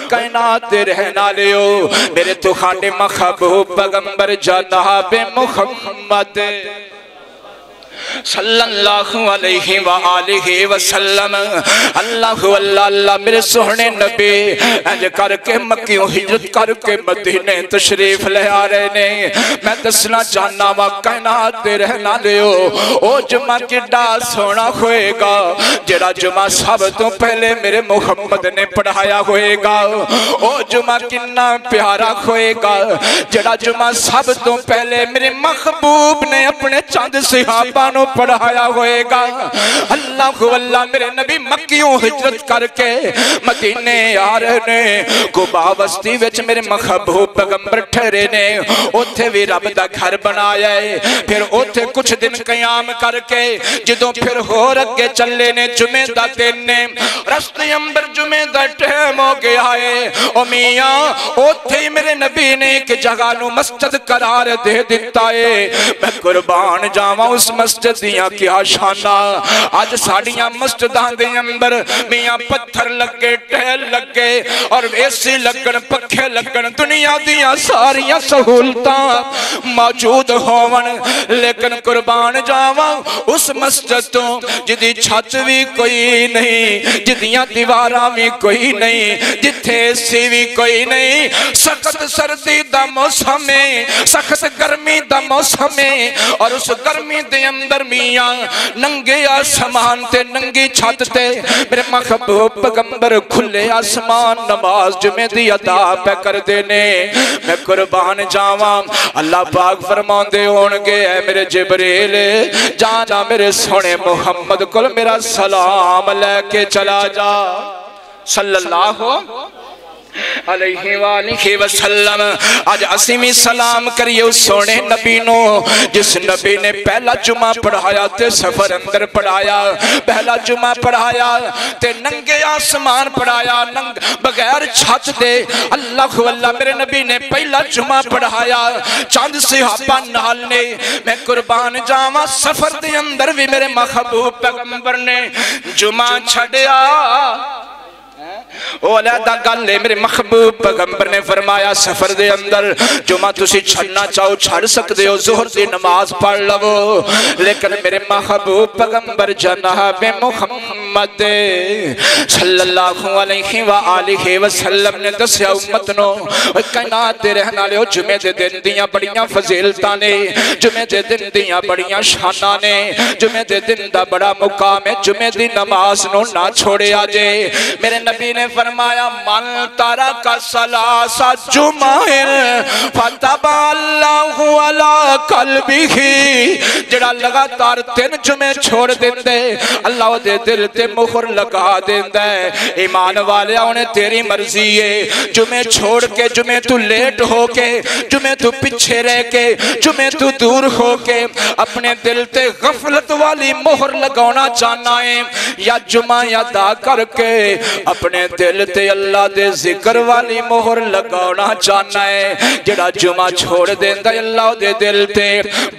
کائنات دے رہنا لیو میرے تو خانے محبوب پیغمبر جناب محمد صلی اللہ علیہ وآلہ وسلم اللہ اللہ اللہ میرے سونے نبی انج کر کے مکیوں ہجرت کر کے مدینے تشریف لے آ رہے نے میں دسنا چاہنا وا کائنات دے رہنا لیو او جمعہ کڈا سونا ہوئے گا جڑا جمعہ سب تو پہلے میرے محمد نے پڑھایا ہوئے گا او جمعہ کنا پیارا ہوئے گا جڑا جمعہ سب تو پہلے میرے محبوب نے اپنے چاند صحابہ پڑھایا ہوئے گا اللہ اللہ میرے نبی مکیوں ہجرت کر کے مدینے آ رہے نے قبا بستی وچ میرے محبوب پیغمبر ٹھہرے نے اوتھے بھی رب دا گھر بنایا ہے پھر اوتھے کچھ دن قیام کر کے جدوں پھر ہور اگے چلے نے جمعے دا دن نے رستے امبر جمعے دا ٹائم ہو گیا ہے او میاں اوتھے ہی میرے نبی نے ایک جگہ نو مسجد قرار دے دیتا ہے میں قربان جاواں اس مسجد دیاں کیا شانہ آج ساڑیاں مسجداں دے اندر میاں پتھر لگے ٹہل لگے اور ایسی لگن پکھے لگن دنیا دیاں ساریاں سہولتاں موجود ہوون لیکن قربان جاواں اس مسجد تو جدی چھت بھی کوئی نہیں جدیاں دیواراں بھی کوئی نہیں جتھے سی بھی کوئی نہیں سخت سردی دا موسم ہے سخت گرمی دا موسم ہے اور اس گرمی دے اندر میاں ننگے آسمان تے ننگی چھت تے میرے محبوب پیغمبر کھلے آسمان نماز جمعے دی ادا پہ کر دینے میں قربان جاواں اللہ پاک فرمان دے ہونگے اے میرے جبریل جانا میرے سونے محمد کل میرا سلام لے کے چلا جا صلی اللہ علیہ وآلہ وسلم آج عظیمی سلام کریے اس سونے نبی نو جس نبی نے پہلا جمعہ پڑھایا تے سفر اندر پڑھایا پہلا جمعہ پڑھایا تے ننگے آسمان پڑھایا بغیر چھت دے اللہ اللہ میرے نبی نے پہلا جمعہ پڑھایا چاند صحابہ نال نے میں قربان جاواں سفر دے اندر بھی میرے محبوب پیغمبر نے جمعہ چھڑیا او علیحدہ گالے میرے محبوب پیغمبر نے فرمایا سفر دے اندر جمعہ تسی چھڑنا چاہو چھڑ سکتے ہو ظہر دی نماز پڑھ لو لیکن میرے محبوب پیغمبر جناب محمد صلی اللہ علیہ وآلہ وسلم نے دسیا امت نو کائنات دے رہنا لے جمعے دے دن دیاں بڑیاں فضیلتاں نے جمعے دے دن دیاں بڑیاں شاناں نے جمعے دے دن دا بڑا مقام ہے جمعے دی نماز نو نہ چھوڑے آجے میرے نبی نے فرمایا من ترک ثلاث جمعہ فتب اللہ علی قلبہ جڑا لگاتار 3 جمعے چھوڑ دیندے اللہ دے دل تے مہر لگا دیندے ایمان والے انہیں تیری مرضی ہے جمعے چھوڑ کے جمعے تو لیٹ ہو کے جمعے تو پچھے رہ کے جمعے تو دور ہو کے اپنے دل تے غفلت والی مہر لگانا چاہنا ہے یا جمعہ ادا کر کے اپنے دل تے اللہ دے ذکر والی مہر لگانا چاہنا ہے جڑا جمعہ چھوڑ دیندہ اللہ دے دل تے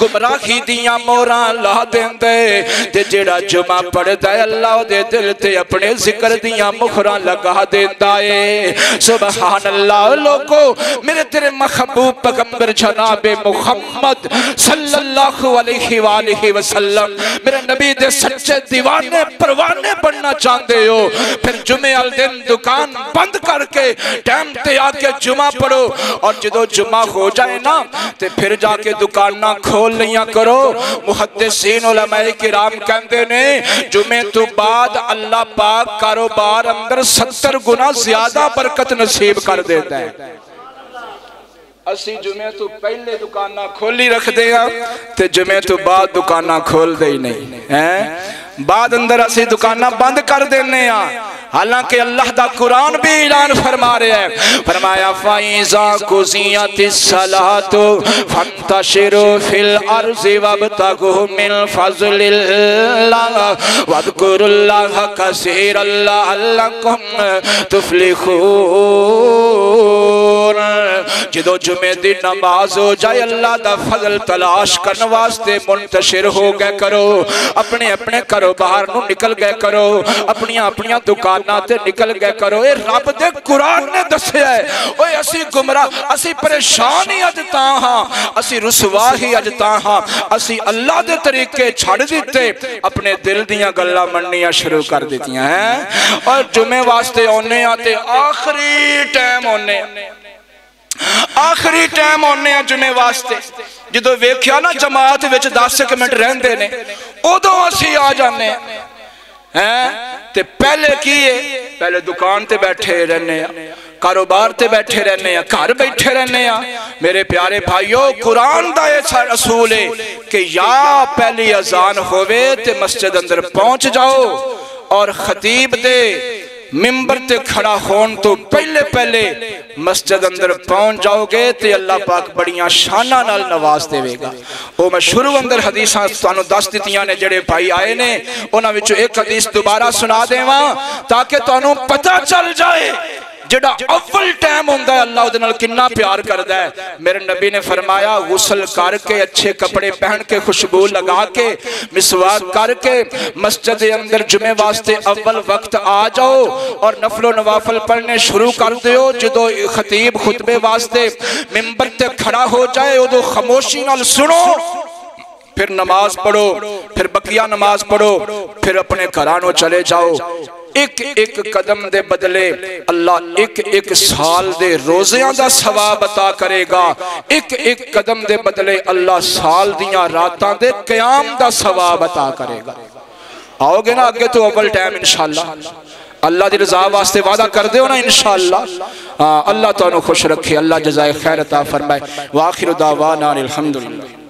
گمراہی دیاں مہراں لا دیندے تے جڑا جمعہ پڑھتا ہے اللہ دے دل تے اپنے ذکر دیاں مہراں لگا دیندہ ہے سبحان اللہ لوگو میرے تیرے محبوب پیغمبر جناب محمد صلی اللہ علیہ وآلہ وسلم میرے نبی دے سچے دیوانے پروانے بننا چاہتے ہو پھر جمعہ دن دکان بند کر کے ٹائم تے آکے جمعہ پڑھو اور جدو جمعہ ہو جائے نا تے پھر جا کے دکان نہ کھول لیاں کرو محدثین علماء کرام کہندے نے جمعہ تو بعد اللہ پاک کاروبار اندر 70 گنا زیادہ برکت نصیب کر دیتا ہے اسی جمعہ تو پہلے دکانہ کھولی رکھ دے گا تے جمعہ تو بعد دکانہ کھول دے ہی نہیں بعد اندر اسی دکانہ بند کر دینے ہیں حالانکہ اللہ دا قرآن بھی اعلان فرما رہے ہیں فرمایا فَإِذَا قُضِيَتِ الصَّلَاةُ فَانْتَشِرُوا فِي الْأَرْضِ وَابْتَغُوا مِنْ فَضْلِ اللَّهِ وَاذْكُرُوا اللَّهَ كَثِيرًا لَعَلَّكُمْ تُفْلِحُونَ جدو جمعے دی نماز ہو جائے اللہ دا فضل تلاش کرنے واسطے منتشر ہو گئے کرو، اپنے اپنے کاروبار نو نکل گئے کرو، اپنی اپنی دکاناں تے نکل گئے کرو۔ اے رب دے قرآن نے دسیا ہے، اوے اسی گمراہ، اسی پریشان ہی اج تاں ہاں، اسی رسوا ہی اج تاں ہاں، اسی اللہ دے طریقے چھڑ دیتے، اپنے دل دیاں گلاں مننیاں شروع کر دیتیاں ہیں، اور جمعے واسطے ہونے آتے آخری ٹائم ہونے، آخری ٹائم ہونے ہیں جمعے واسطے۔ جدو ویکھیا نا جماعت وچ 10 منٹ رہندے نے، ادوں اسی آ جانے ہیں، تے پہلے کیے، پہلے دکان تے بیٹھے رہنے ہیں، کاروبار تے بیٹھے رہنے ہیں، گھر بیٹھے رہنے ہیں۔ میرے پیارے بھائیو، قرآن دا ایسا اصول ہے کہ یا پہلی اذان ہوئے تے مسجد اندر پہنچ جاؤ، اور خطیب دے ممبر تے کھڑا ہون تو پہلے پہلے مسجد اندر پہنچ جاؤ گے تے اللہ پاک بڑیاں شانہ نال نواز دے گا۔ وہ میں شروع اندر حدیثاں تانوں دس دتیاں نے، جڑے بھائی آئے نے انہاں وچوں ایک حدیث دوبارہ سنا دیواں تاکہ تانوں پتہ چل جائے جڑا اول ٹائم ہوندہ ہے اللہ دے نال کنا پیار کردا ہے۔ میرے نبی نے فرمایا غسل کر کے، اچھے کپڑے پہن کے، خوشبو لگا کے، مسواک کر کے مسجد اندر جمعے واسطے اول وقت آ جاؤ اور نفل و نوافل پڑھنے شروع کر دیو۔ جدو خطیب خطبے واسطے ممبر تے کھڑا ہو جائے ادو خاموشی نال سنو، پھر نماز پڑھو، پھر بقیہ نماز پڑھو، پھر اپنے گھرانوں چلے جاؤ۔ ایک ایک قدم دے بدلے اللہ ایک ایک سال دے روزیاں دا ثواب عطا کرے گا، ایک ایک قدم دے بدلے اللہ سال دیاں راتاں دے قیام دا ثواب عطا کرے گا۔ آؤ گے نا آگے تو اول ٹائم انشاءاللہ، اللہ دی رضا واسطے وعدہ کر دے ہو نا انشاءاللہ۔ اللہ تو انہوں خوش رکھے، اللہ جزائے خیر عطا فرمائے۔ وآخر دعوانا الحمدللہ۔